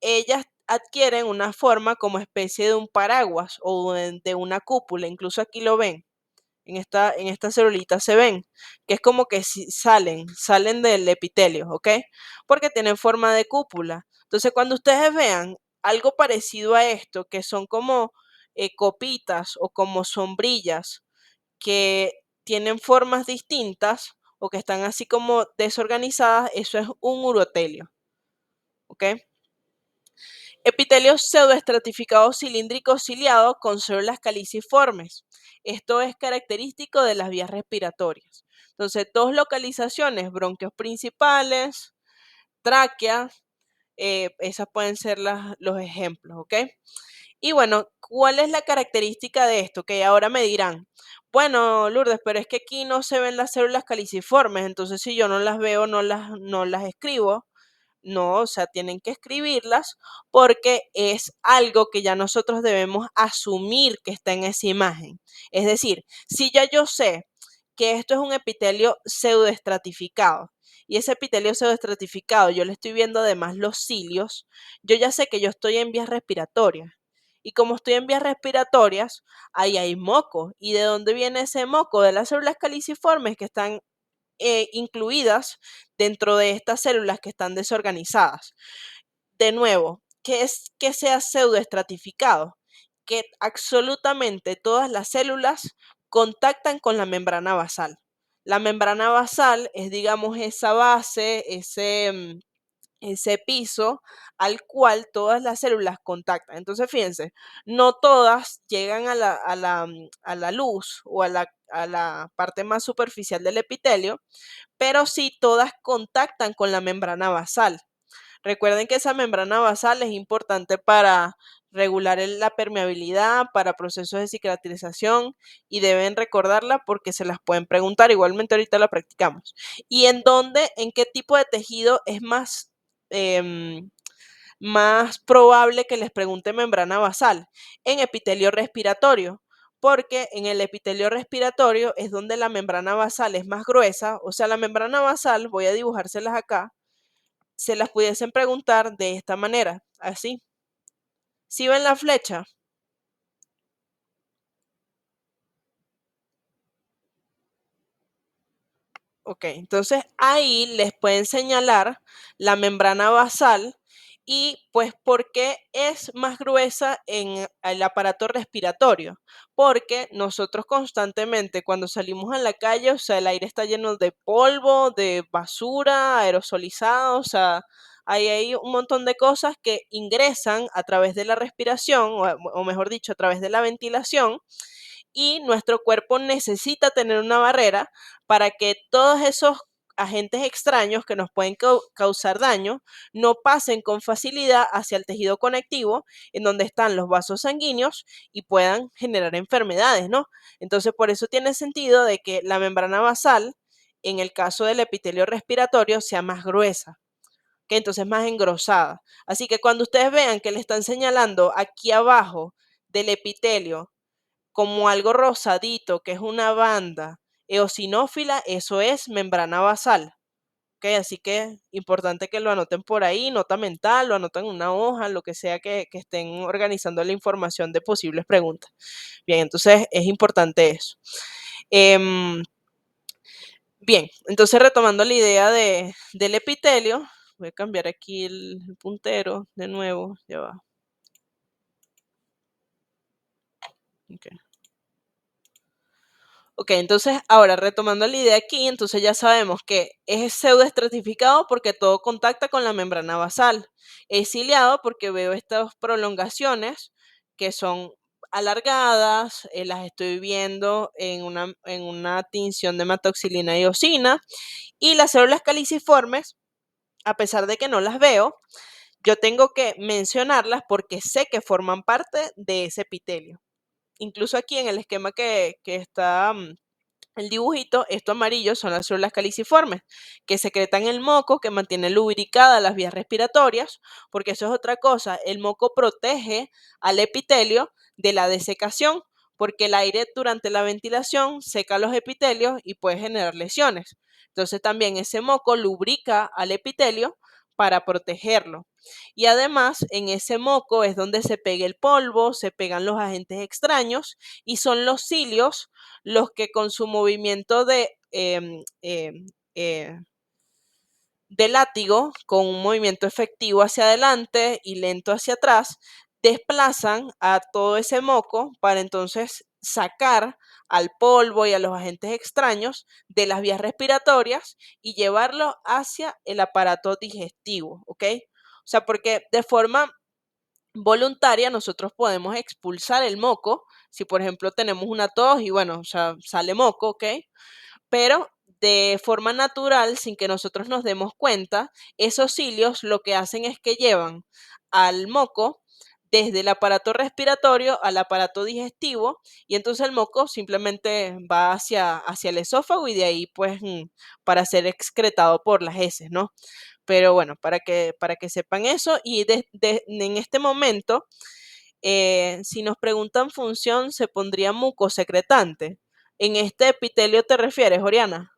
ellas adquieren una forma como especie de un paraguas o de una cúpula, incluso aquí lo ven en esta celulita se ven, que es como que si salen del epitelio, ¿ok? Porque tienen forma de cúpula. Entonces, cuando ustedes vean algo parecido a esto, que son como copitas o como sombrillas que tienen formas distintas o que están así como desorganizadas, eso es un urotelio, ¿ok? Epitelio pseudoestratificado cilíndrico ciliado con células caliciformes. Esto es característico de las vías respiratorias. Entonces, dos localizaciones: bronquios principales, tráquea, esas pueden ser los ejemplos, ¿ok? Y bueno, ¿cuál es la característica de esto? Que ahora me dirán, bueno, Lourdes, pero es que aquí no se ven las células caliciformes, entonces si yo no las veo, no las escribo. No, o sea, tienen que escribirlas porque es algo que ya nosotros debemos asumir que está en esa imagen. Es decir, si ya yo sé que esto es un epitelio pseudoestratificado y ese epitelio pseudoestratificado yo le estoy viendo además los cilios, yo ya sé que yo estoy en vías respiratorias. Y como estoy en vías respiratorias, ahí hay moco. ¿Y de dónde viene ese moco? De las células caliciformes que están incluidas dentro de estas células que están desorganizadas. De nuevo, ¿qué es que sea pseudoestratificado? Que absolutamente todas las células contactan con la membrana basal. La membrana basal es, digamos, esa base, ese piso al cual todas las células contactan. Entonces, fíjense, no todas llegan a la luz o a la parte más superficial del epitelio, pero sí todas contactan con la membrana basal. Recuerden que esa membrana basal es importante para regular la permeabilidad, para procesos de cicatrización y deben recordarla porque se las pueden preguntar. Igualmente ahorita la practicamos. ¿Y en qué tipo de tejido es más probable que les pregunte membrana basal? En epitelio respiratorio, porque en el epitelio respiratorio es donde la membrana basal es más gruesa. O sea, la membrana basal, voy a dibujárselas acá, se las pudiesen preguntar de esta manera, así. Si ven la flecha, ok, entonces ahí les pueden señalar la membrana basal y pues por qué es más gruesa en el aparato respiratorio. Porque nosotros constantemente cuando salimos a la calle, o sea, el aire está lleno de polvo, de basura, aerosolizado, o sea, ahí hay un montón de cosas que ingresan a través de la respiración, o mejor dicho, a través de la ventilación, y nuestro cuerpo necesita tener una barrera para que todos esos agentes extraños que nos pueden causar daño no pasen con facilidad hacia el tejido conectivo en donde están los vasos sanguíneos y puedan generar enfermedades, ¿no? Entonces, por eso tiene sentido de que la membrana basal, en el caso del epitelio respiratorio, sea más gruesa, que entonces más engrosada. Así que cuando ustedes vean que le están señalando aquí abajo del epitelio como algo rosadito, que es una banda eosinófila, eso es membrana basal. ¿Ok? Así que importante que lo anoten por ahí, nota mental, lo anoten en una hoja, lo que sea que estén organizando la información de posibles preguntas. Bien, entonces es importante eso. Em, bien, entonces retomando la idea del epitelio, voy a cambiar aquí el puntero de nuevo, ya va. Ok. Ok, entonces ahora retomando la idea aquí, entonces ya sabemos que es pseudoestratificado porque todo contacta con la membrana basal. Es ciliado porque veo estas prolongaciones que son alargadas, las estoy viendo en una tinción de hematoxilina y eosina, y las células caliciformes, a pesar de que no las veo, yo tengo que mencionarlas porque sé que forman parte de ese epitelio. Incluso aquí en el esquema que está el dibujito, esto amarillo son las células caliciformes, que secretan el moco, que mantiene lubricadas las vías respiratorias, porque eso es otra cosa, el moco protege al epitelio de la desecación, porque el aire durante la ventilación seca los epitelios y puede generar lesiones. Entonces también ese moco lubrica al epitelio para protegerlo. Y además en ese moco es donde se pega el polvo, se pegan los agentes extraños y son los cilios los que con su movimiento de látigo, con un movimiento efectivo hacia adelante y lento hacia atrás, desplazan a todo ese moco para entonces sacar al polvo y a los agentes extraños de las vías respiratorias y llevarlo hacia el aparato digestivo, ¿ok? O sea, porque de forma voluntaria nosotros podemos expulsar el moco, si por ejemplo tenemos una tos y bueno, o sea, sale moco, ¿ok? Pero de forma natural, sin que nosotros nos demos cuenta, esos cilios lo que hacen es que llevan al moco desde el aparato respiratorio al aparato digestivo y entonces el moco simplemente va hacia el esófago y de ahí pues para ser excretado por las heces, ¿no? Pero bueno, para que sepan eso y en este momento, si nos preguntan función, se pondría mucosecretante. ¿En este epitelio te refieres, Oriana?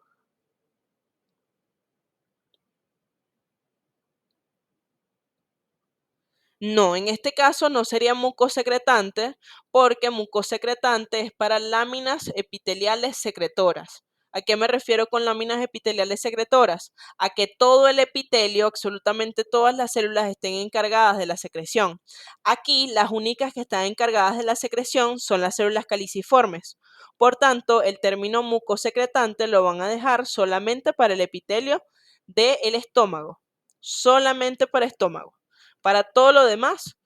No, en este caso no sería mucosecretante porque mucosecretante es para láminas epiteliales secretoras. ¿A qué me refiero con láminas epiteliales secretoras? A que todo el epitelio, absolutamente todas las células estén encargadas de la secreción. Aquí las únicas que están encargadas de la secreción son las células caliciformes. Por tanto, el término mucosecretante lo van a dejar solamente para el epitelio del estómago, solamente para estómago. Para todo lo demás,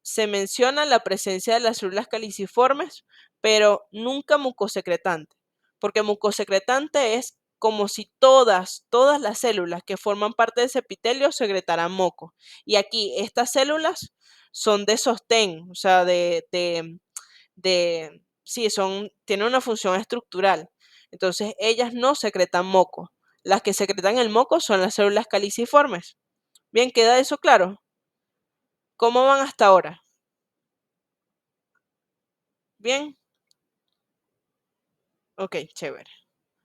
se menciona la presencia de las células caliciformes, pero nunca mucosecretante, porque mucosecretante es como si todas las células que forman parte de ese epitelio secretaran moco. Y aquí estas células son de sostén, o sea, sí, tienen una función estructural. Entonces, ellas no secretan moco. Las que secretan el moco son las células caliciformes. Bien, ¿queda eso claro? ¿Cómo van hasta ahora? ¿Bien? Ok, chévere.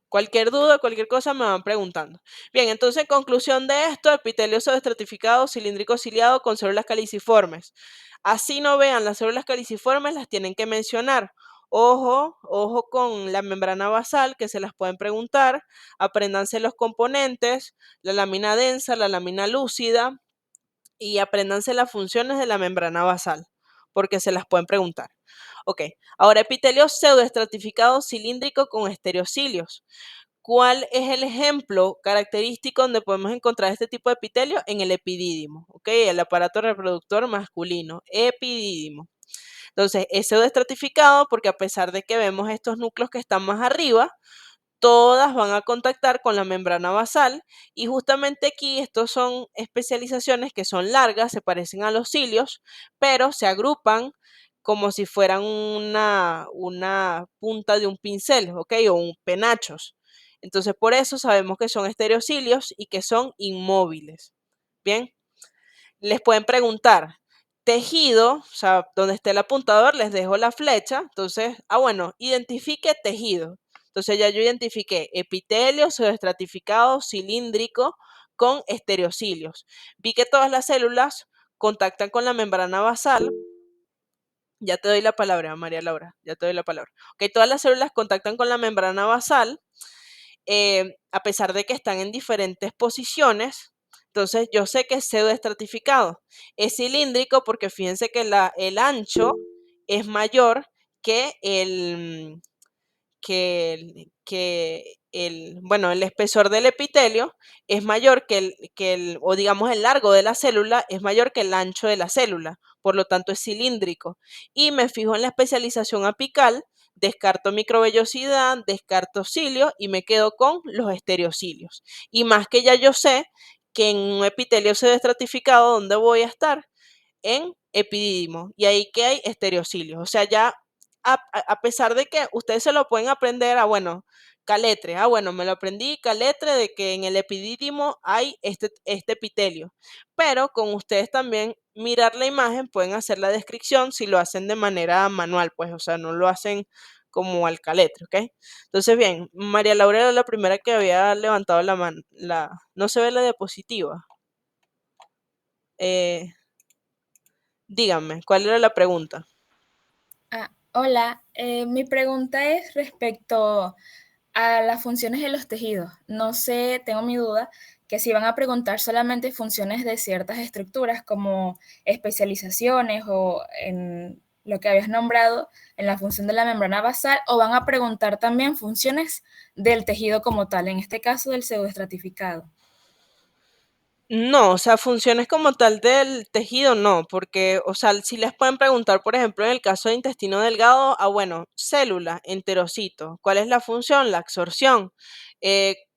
Cualquier duda, cualquier cosa me van preguntando. Bien, entonces, en conclusión de esto, epitelio pseudoestratificado, cilíndrico ciliado con células caliciformes. Así no vean las células caliciformes, las tienen que mencionar. Ojo, ojo con la membrana basal, que se las pueden preguntar. Apréndanse los componentes, la lámina densa, la lámina lúcida, y apréndanse las funciones de la membrana basal, porque se las pueden preguntar. Ok, ahora epitelio pseudoestratificado cilíndrico con estereocilios. ¿Cuál es el ejemplo característico donde podemos encontrar este tipo de epitelio? En el epidídimo, ¿ok? El aparato reproductor masculino, epidídimo. Entonces, es pseudoestratificado porque a pesar de que vemos estos núcleos que están más arriba, todas van a contactar con la membrana basal y justamente aquí estos son especializaciones que son largas, se parecen a los cilios, pero se agrupan como si fueran una punta de un pincel, ¿ok? O un penachos. Entonces por eso sabemos que son estereocilios y que son inmóviles. Bien, les pueden preguntar, tejido, o sea, donde esté el apuntador, les dejo la flecha. Entonces, bueno, identifique tejido. Entonces ya yo identifiqué epitelio pseudoestratificado cilíndrico con estereocilios. Vi que todas las células contactan con la membrana basal. Ya te doy la palabra, María Laura, ya te doy la palabra. Ok, todas las células contactan con la membrana basal, a pesar de que están en diferentes posiciones. Entonces yo sé que es pseudoestratificado. Es cilíndrico porque fíjense que el ancho es mayor que bueno, el espesor del epitelio es mayor o digamos el largo de la célula es mayor que el ancho de la célula, por lo tanto es cilíndrico. Y me fijo en la especialización apical, descarto microvellosidad, descarto cilios y me quedo con los estereocilios. Y más que ya yo sé que en un epitelio pseudoestratificado, ¿dónde voy a estar? En epidídimo. Y ahí que hay estereocilios. O sea, ya a pesar de que ustedes se lo pueden aprender bueno, caletre. Bueno, me lo aprendí caletre de que en el epidídimo hay este epitelio. Pero con ustedes también mirar la imagen, pueden hacer la descripción si lo hacen de manera manual, pues, o sea, no lo hacen como al caletre, ¿ok? Entonces, bien, María Laura era la primera que había levantado la mano. No se ve la diapositiva. Eh, Díganme, ¿cuál era la pregunta? Hola, mi pregunta es respecto a las funciones de los tejidos. No sé, tengo mi duda, que si van a preguntar solamente funciones de ciertas estructuras como especializaciones o en lo que habías nombrado en la función de la membrana basal, o van a preguntar también funciones del tejido como tal, en este caso del pseudoestratificado. No, o sea, funciones como tal del tejido, no, porque, o sea, si les pueden preguntar, por ejemplo, en el caso de intestino delgado, bueno, célula, enterocito, ¿cuál es la función? La absorción.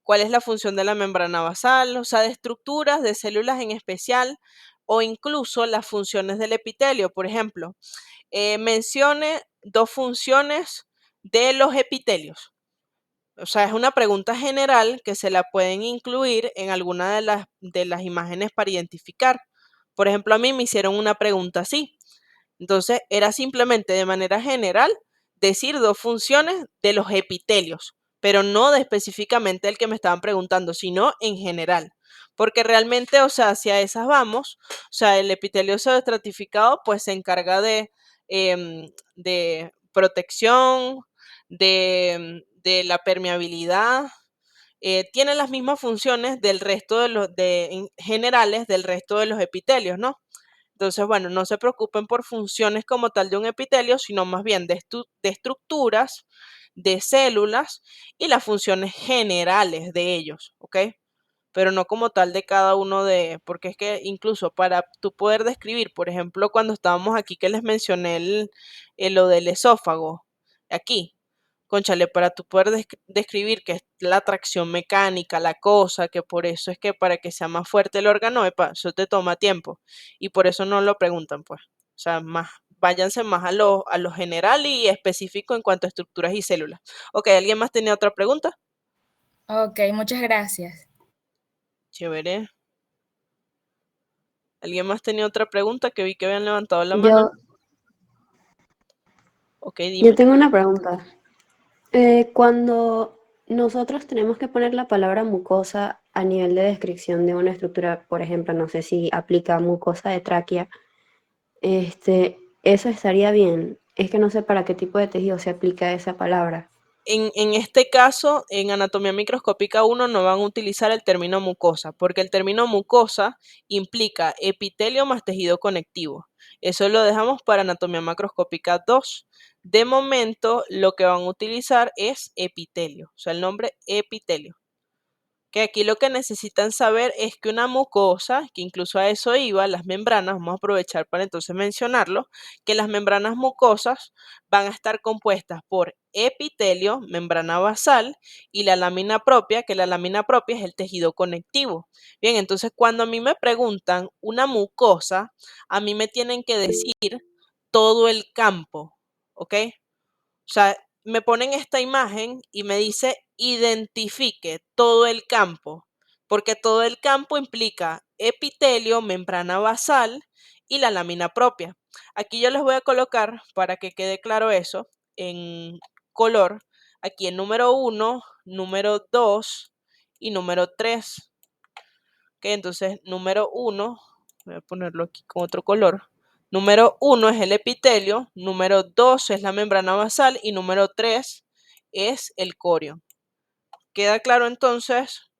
¿Cuál es la función de la membrana basal? O sea, de estructuras, de células en especial, o incluso las funciones del epitelio, por ejemplo. Mencione dos funciones de los epitelios. O sea, es una pregunta general que se la pueden incluir en alguna de las imágenes para identificar. Por ejemplo, a mí me hicieron una pregunta así. Entonces, era simplemente de manera general decir dos funciones de los epitelios, pero no de específicamente el que me estaban preguntando, sino en general. Porque realmente, o sea, hacia esas vamos, o sea, el epitelio pseudoestratificado pues se encarga de protección, de la permeabilidad, tiene las mismas funciones del resto en generales del resto de los epitelios, ¿no? Entonces, bueno, no se preocupen por funciones como tal de un epitelio, sino más bien de estructuras, de células y las funciones generales de ellos, ¿ok? Pero no como tal de cada uno porque es que incluso para tú poder describir, por ejemplo, cuando estábamos aquí que les mencioné lo del esófago, aquí, cónchale, para tú poder describir que es la tracción mecánica, la cosa, que por eso es que para que sea más fuerte el órgano, epa, eso te toma tiempo. Y por eso no lo preguntan, pues. O sea, váyanse más a lo general y específico en cuanto a estructuras y células. Ok, ¿alguien más tenía otra pregunta? Ok, muchas gracias. Chévere. ¿Alguien más tenía otra pregunta que vi que habían levantado la mano? Yo, Ok, yo dime. tengo una pregunta. Cuando nosotros tenemos que poner la palabra mucosa a nivel de descripción de una estructura, por ejemplo, no sé si aplica mucosa de tráquea, eso estaría bien. Es que no sé para qué tipo de tejido se aplica esa palabra. En este caso, en anatomía microscópica 1 no van a utilizar el término mucosa, porque el término mucosa implica epitelio más tejido conectivo. Eso lo dejamos para anatomía macroscópica 2. De momento, lo que van a utilizar es epitelio, o sea, el nombre epitelio. Que aquí lo que necesitan saber es que una mucosa, que incluso a eso iba, las membranas, vamos a aprovechar para entonces mencionarlo, que las membranas mucosas van a estar compuestas por epitelio, membrana basal, y la lámina propia, que la lámina propia es el tejido conectivo. Bien, entonces cuando a mí me preguntan una mucosa, a mí me tienen que decir todo el campo, ¿ok? O sea, me ponen esta imagen y me dice identifique todo el campo, porque todo el campo implica epitelio, membrana basal y la lámina propia. Aquí yo les voy a colocar, para que quede claro eso, en color, aquí el número 1, número 2 y número 3. Ok, entonces número 1, voy a ponerlo aquí con otro color. Número 1 es el epitelio, número 2 es la membrana basal y número 3 es el corio. Queda claro entonces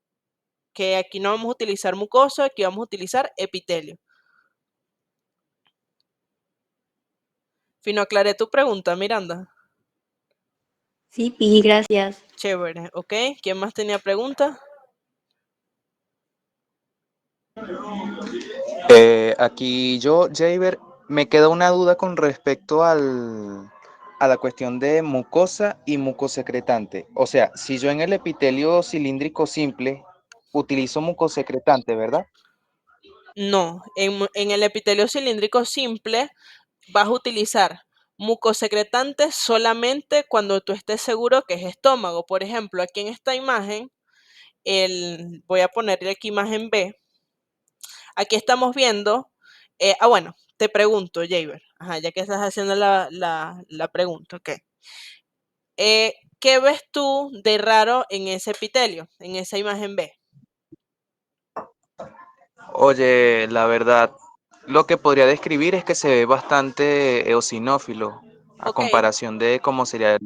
que aquí no vamos a utilizar mucosa, aquí vamos a utilizar epitelio. Fino, aclaré tu pregunta, Miranda. Sí, Pi, gracias. Chévere, ok. ¿Quién más tenía pregunta? Aquí yo, Jaber, me queda una duda con respecto a la cuestión de mucosa y mucosecretante. O sea, si yo en el epitelio cilíndrico simple utilizo mucosecretante, ¿verdad? No, en el epitelio cilíndrico simple vas a utilizar mucosecretantes solamente cuando tú estés seguro que es estómago. Por ejemplo, aquí en esta imagen, voy a ponerle aquí imagen B. Aquí estamos viendo, bueno, te pregunto, Jaber, ajá, ya que estás haciendo la pregunta, ok. ¿Qué ves tú de raro en ese epitelio, en esa imagen B? Oye, la verdad, lo que podría describir es que se ve bastante eosinófilo a Ok, comparación de cómo sería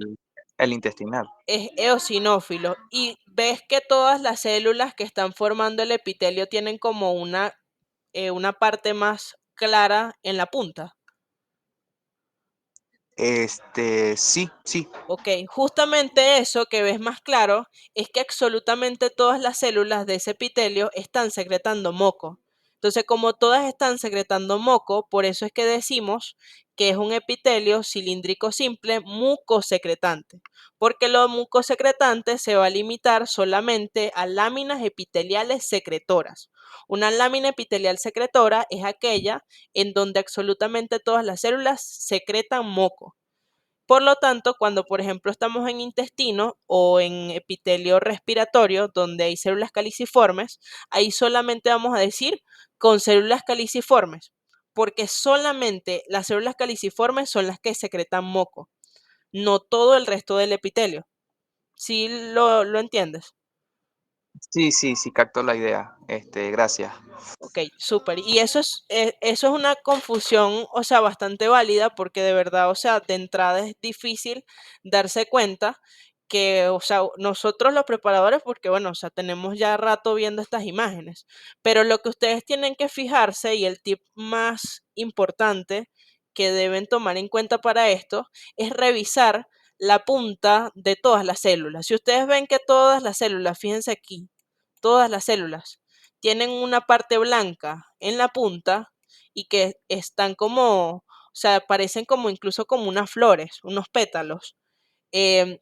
el intestinal. es eosinófilo y ves que todas las células que están formando el epitelio tienen como una parte más clara en la punta. Sí, sí. Ok, justamente eso que ves más claro es que absolutamente todas las células de ese epitelio están secretando moco. Entonces, como todas están secretando moco, por eso es que decimos que es un epitelio cilíndrico simple mucosecretante, porque lo mucosecretante se va a limitar solamente a láminas epiteliales secretoras. Una lámina epitelial secretora es aquella en donde absolutamente todas las células secretan moco. Por lo tanto, cuando por ejemplo estamos en intestino o en epitelio respiratorio, donde hay células caliciformes, ahí solamente vamos a decir con células caliciformes, porque solamente las células caliciformes son las que secretan moco, no todo el resto del epitelio. ¿Sí lo entiendes? Sí, sí, sí, capto la idea. Gracias. Ok, súper. Y eso es una confusión, o sea, bastante válida porque de verdad, o sea, de entrada es difícil darse cuenta que, o sea, nosotros los preparadores, porque bueno, o sea, tenemos ya rato viendo estas imágenes, pero lo que ustedes tienen que fijarse y el tip más importante que deben tomar en cuenta para esto es revisar la punta de todas las células. Si ustedes ven que todas las células, fíjense aquí, todas las células tienen una parte blanca en la punta y que están como, o sea, parecen como incluso como unas flores, unos pétalos. Em,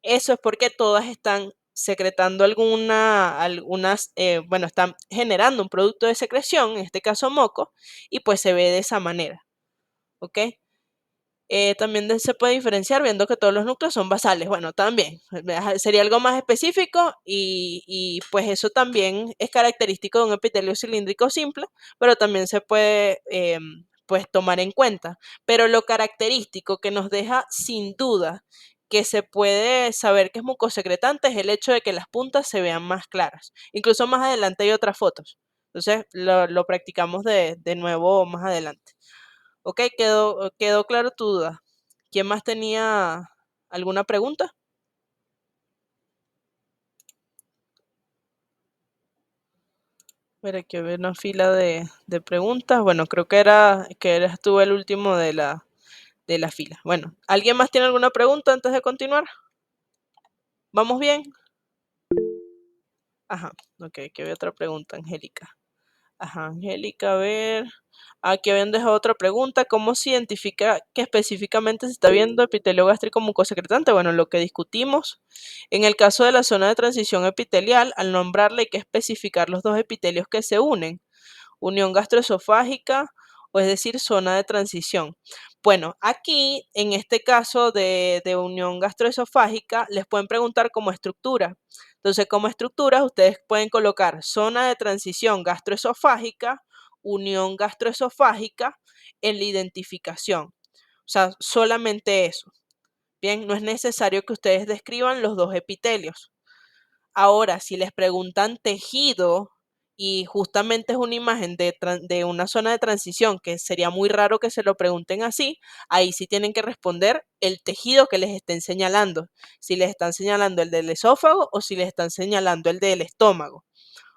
Eso es porque todas están secretando bueno, están generando un producto de secreción, en este caso moco, y pues se ve de esa manera, ¿ok? También se puede diferenciar viendo que todos los núcleos son basales. Bueno, también sería algo más específico y pues eso también es característico de un epitelio cilíndrico simple, pero también se puede pues tomar en cuenta. Pero lo característico que nos deja sin duda que se puede saber que es mucosecretante es el hecho de que las puntas se vean más claras. Incluso más adelante hay otras fotos. Entonces lo practicamos de nuevo más adelante. Ok, quedó claro tu duda. ¿Quién más tenía alguna pregunta? Mira, aquí había una fila de preguntas. Bueno, creo que eras tú el último de la fila. Bueno, ¿alguien más tiene alguna pregunta antes de continuar? ¿Vamos bien? Ajá, ok, aquí había otra pregunta, Angélica. Ajá, Angélica, a ver. Aquí habían dejado otra pregunta. ¿Cómo se identifica que específicamente se está viendo epitelio gástrico mucosecretante? Bueno, lo que discutimos. En el caso de la zona de transición epitelial, al nombrarle hay que especificar los dos epitelios que se unen. Unión gastroesofágica, o es decir, zona de transición. Bueno, aquí, en este caso de unión gastroesofágica, les pueden preguntar como estructura. Entonces, como estructuras, ustedes pueden colocar zona de transición gastroesofágica, unión gastroesofágica en la identificación. O sea, solamente eso. Bien, no es necesario que ustedes describan los dos epitelios. Ahora, si les preguntan tejido y justamente es una imagen de una zona de transición, que sería muy raro que se lo pregunten así, ahí sí tienen que responder el tejido que les estén señalando. Si les están señalando el del esófago o si les están señalando el del estómago.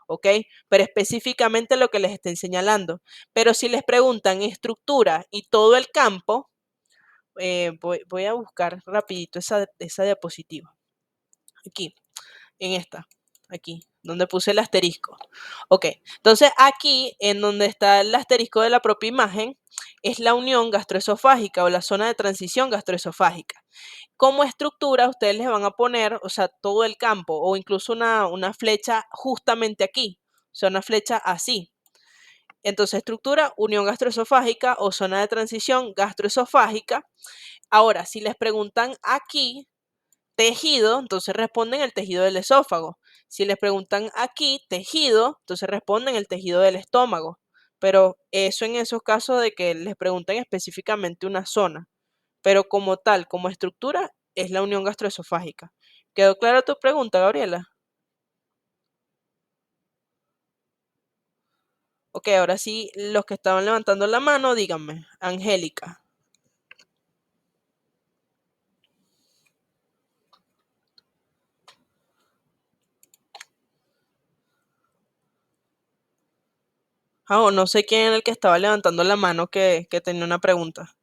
¿Ok? Pero específicamente lo que les estén señalando. Pero si les preguntan estructura y todo el campo, voy a buscar rapidito esa diapositiva. Aquí, en esta, aquí, donde puse el asterisco. Ok, entonces aquí, en donde está el asterisco de la propia imagen, es la unión gastroesofágica o la zona de transición gastroesofágica. Como estructura, ustedes les van a poner, o sea, todo el campo o incluso una flecha justamente aquí, o sea, una flecha así. Entonces, estructura, unión gastroesofágica o zona de transición gastroesofágica. Ahora, si les preguntan aquí, tejido, entonces responden el tejido del esófago. Si les preguntan aquí, tejido, entonces responden el tejido del estómago. Pero eso en esos casos de que les pregunten específicamente una zona. Pero como tal, como estructura, es la unión gastroesofágica. ¿Quedó clara tu pregunta, Gabriela? Ok, ahora sí, los que estaban levantando la mano, díganme. Angélica. Ah, o no sé quién era el que estaba levantando la mano que tenía una pregunta.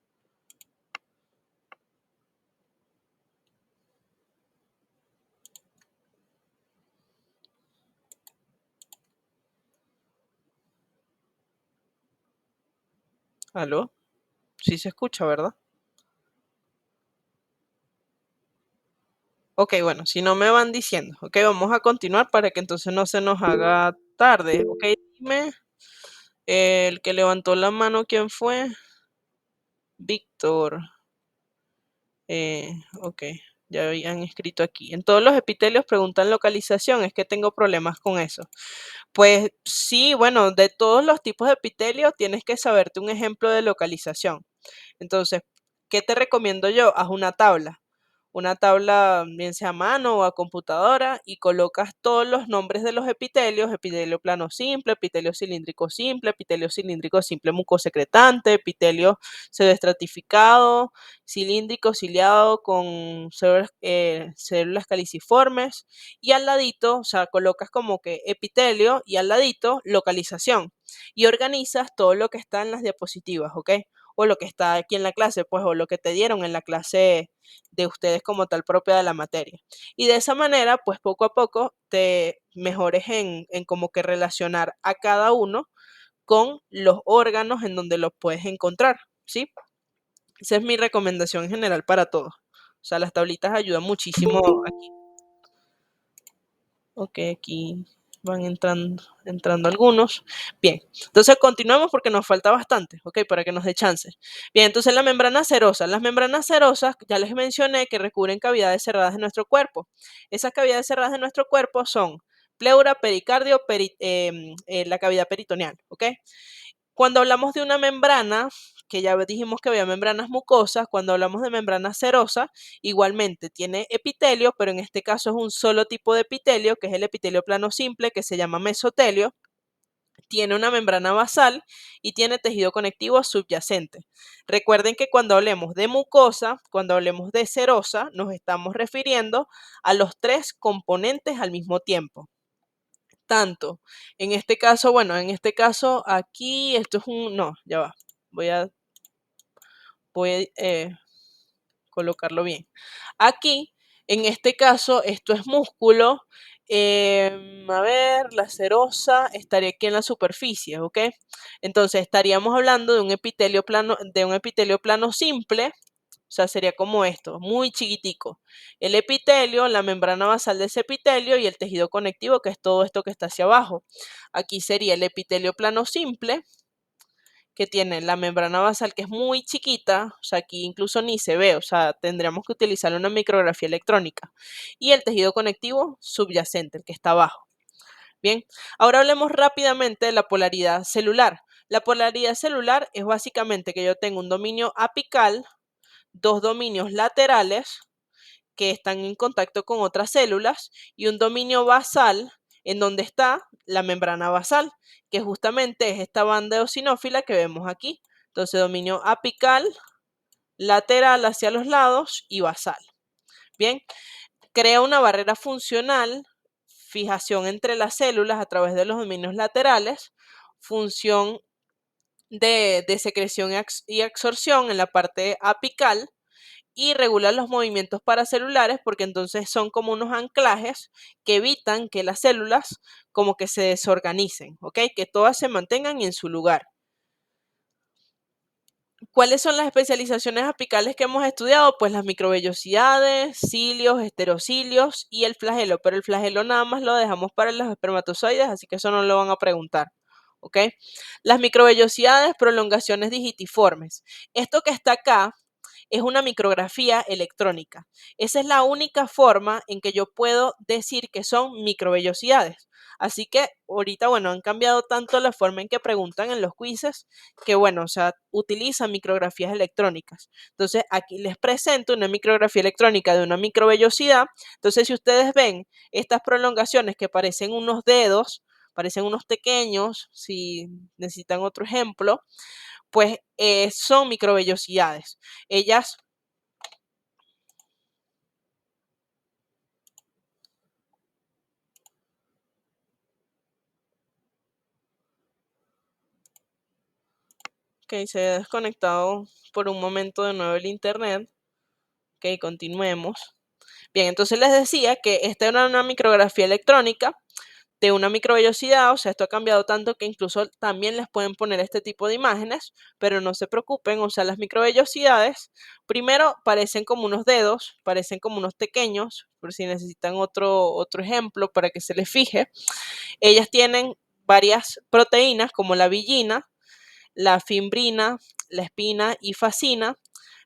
¿Aló? Sí se escucha, ¿verdad? Ok, bueno, si no me van diciendo. Ok, vamos a continuar para que entonces no se nos haga tarde. Ok, dime, el que levantó la mano, ¿quién fue? Víctor. Ok, ya habían escrito aquí. En todos los epitelios preguntan localización, es que tengo problemas con eso. Pues sí, bueno, de todos los tipos de epitelios tienes que saberte un ejemplo de localización. Entonces, ¿qué te recomiendo yo? Haz una tabla bien sea a mano o a computadora y colocas todos los nombres de los epitelios, epitelio plano simple, epitelio cilíndrico simple mucosecretante, epitelio pseudoestratificado, cilíndrico ciliado con células caliciformes y al ladito, o sea, colocas como que epitelio y al ladito localización y organizas todo lo que está en las diapositivas, ¿ok? O lo que está aquí en la clase, pues, o lo que te dieron en la clase de ustedes como tal propia de la materia. Y de esa manera, pues poco a poco te mejores en como que relacionar a cada uno con los órganos en donde los puedes encontrar, ¿sí? Esa es mi recomendación general para todos. O sea, las tablitas ayudan muchísimo aquí. Ok, aquí van entrando algunos. Bien, entonces continuamos porque nos falta bastante, ok, para que nos dé chance. Bien, entonces la membrana serosa. Las membranas serosas, ya les mencioné que recubren cavidades cerradas de nuestro cuerpo. Esas cavidades cerradas de nuestro cuerpo son pleura, pericardio, la cavidad peritoneal, ok. Cuando hablamos de una membrana, que ya dijimos que había membranas mucosas, cuando hablamos de membrana serosa, igualmente tiene epitelio, pero en este caso es un solo tipo de epitelio, que es el epitelio plano simple, que se llama mesotelio. Tiene una membrana basal y tiene tejido conectivo subyacente. Recuerden que cuando hablemos de mucosa, cuando hablemos de serosa, nos estamos refiriendo a los tres componentes al mismo tiempo. Tanto, en este caso, bueno, en este caso aquí, esto es un, no, ya va, voy a colocarlo bien. Aquí, en este caso, esto es músculo, a ver, la serosa estaría aquí en la superficie, ¿ok? Entonces estaríamos hablando de un epitelio plano simple, o sea, sería como esto, muy chiquitico. El epitelio, la membrana basal de ese epitelio y el tejido conectivo, que es todo esto que está hacia abajo. Aquí sería el epitelio plano simple, que tiene la membrana basal que es muy chiquita, o sea, aquí incluso ni se ve, o sea, tendríamos que utilizar una micrografía electrónica. Y el tejido conectivo subyacente, el que está abajo. Bien, ahora hablemos rápidamente de la polaridad celular. La polaridad celular es básicamente que yo tengo un dominio apical, dos dominios laterales que están en contacto con otras células y un dominio basal en donde está la membrana basal, que justamente es esta banda eosinófila que vemos aquí. Entonces, dominio apical, lateral hacia los lados y basal. Bien, crea una barrera funcional, fijación entre las células a través de los dominios laterales, función de secreción y absorción en la parte apical y regula los movimientos paracelulares porque entonces son como unos anclajes que evitan que las células como que se desorganicen, ¿ok? Que todas se mantengan en su lugar. ¿Cuáles son las especializaciones apicales que hemos estudiado? Pues las microvellosidades, cilios, esterocilios y el flagelo, pero el flagelo nada más lo dejamos para los espermatozoides, así que eso no lo van a preguntar, ¿ok? Las microvellosidades, prolongaciones digitiformes. Esto que está acá es una micrografía electrónica. Esa es la única forma en que yo puedo decir que son microvellosidades. Así que ahorita, bueno, han cambiado tanto la forma en que preguntan en los quizzes que, bueno, o sea, utilizan micrografías electrónicas. Entonces, aquí les presento una micrografía electrónica de una microvellosidad. Entonces, si ustedes ven estas prolongaciones que parecen unos dedos, parecen unos pequeños, si necesitan otro ejemplo, pues son microvellosidades. Ellas Ok, se ha desconectado por un momento de nuevo el internet. Ok, continuemos. Bien, entonces les decía que esta era una micrografía electrónica de una microvellosidad, o sea, esto ha cambiado tanto que incluso también les pueden poner este tipo de imágenes, pero no se preocupen, o sea, las microvellosidades, primero parecen como unos dedos, parecen como unos pequeños, por si necesitan otro ejemplo para que se les fije. Ellas tienen varias proteínas como la villina, la fimbrina, la espina y fascina,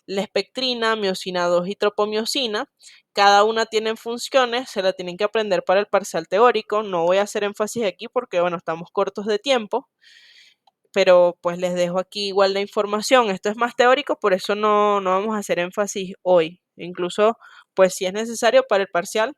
la espectrina, miosina 2 y tropomiosina. Cada una tiene funciones, se la tienen que aprender para el parcial teórico. No voy a hacer énfasis aquí porque, bueno, estamos cortos de tiempo, pero pues les dejo aquí igual la información. Esto es más teórico, por eso no vamos a hacer énfasis hoy. Incluso, pues si es necesario para el parcial,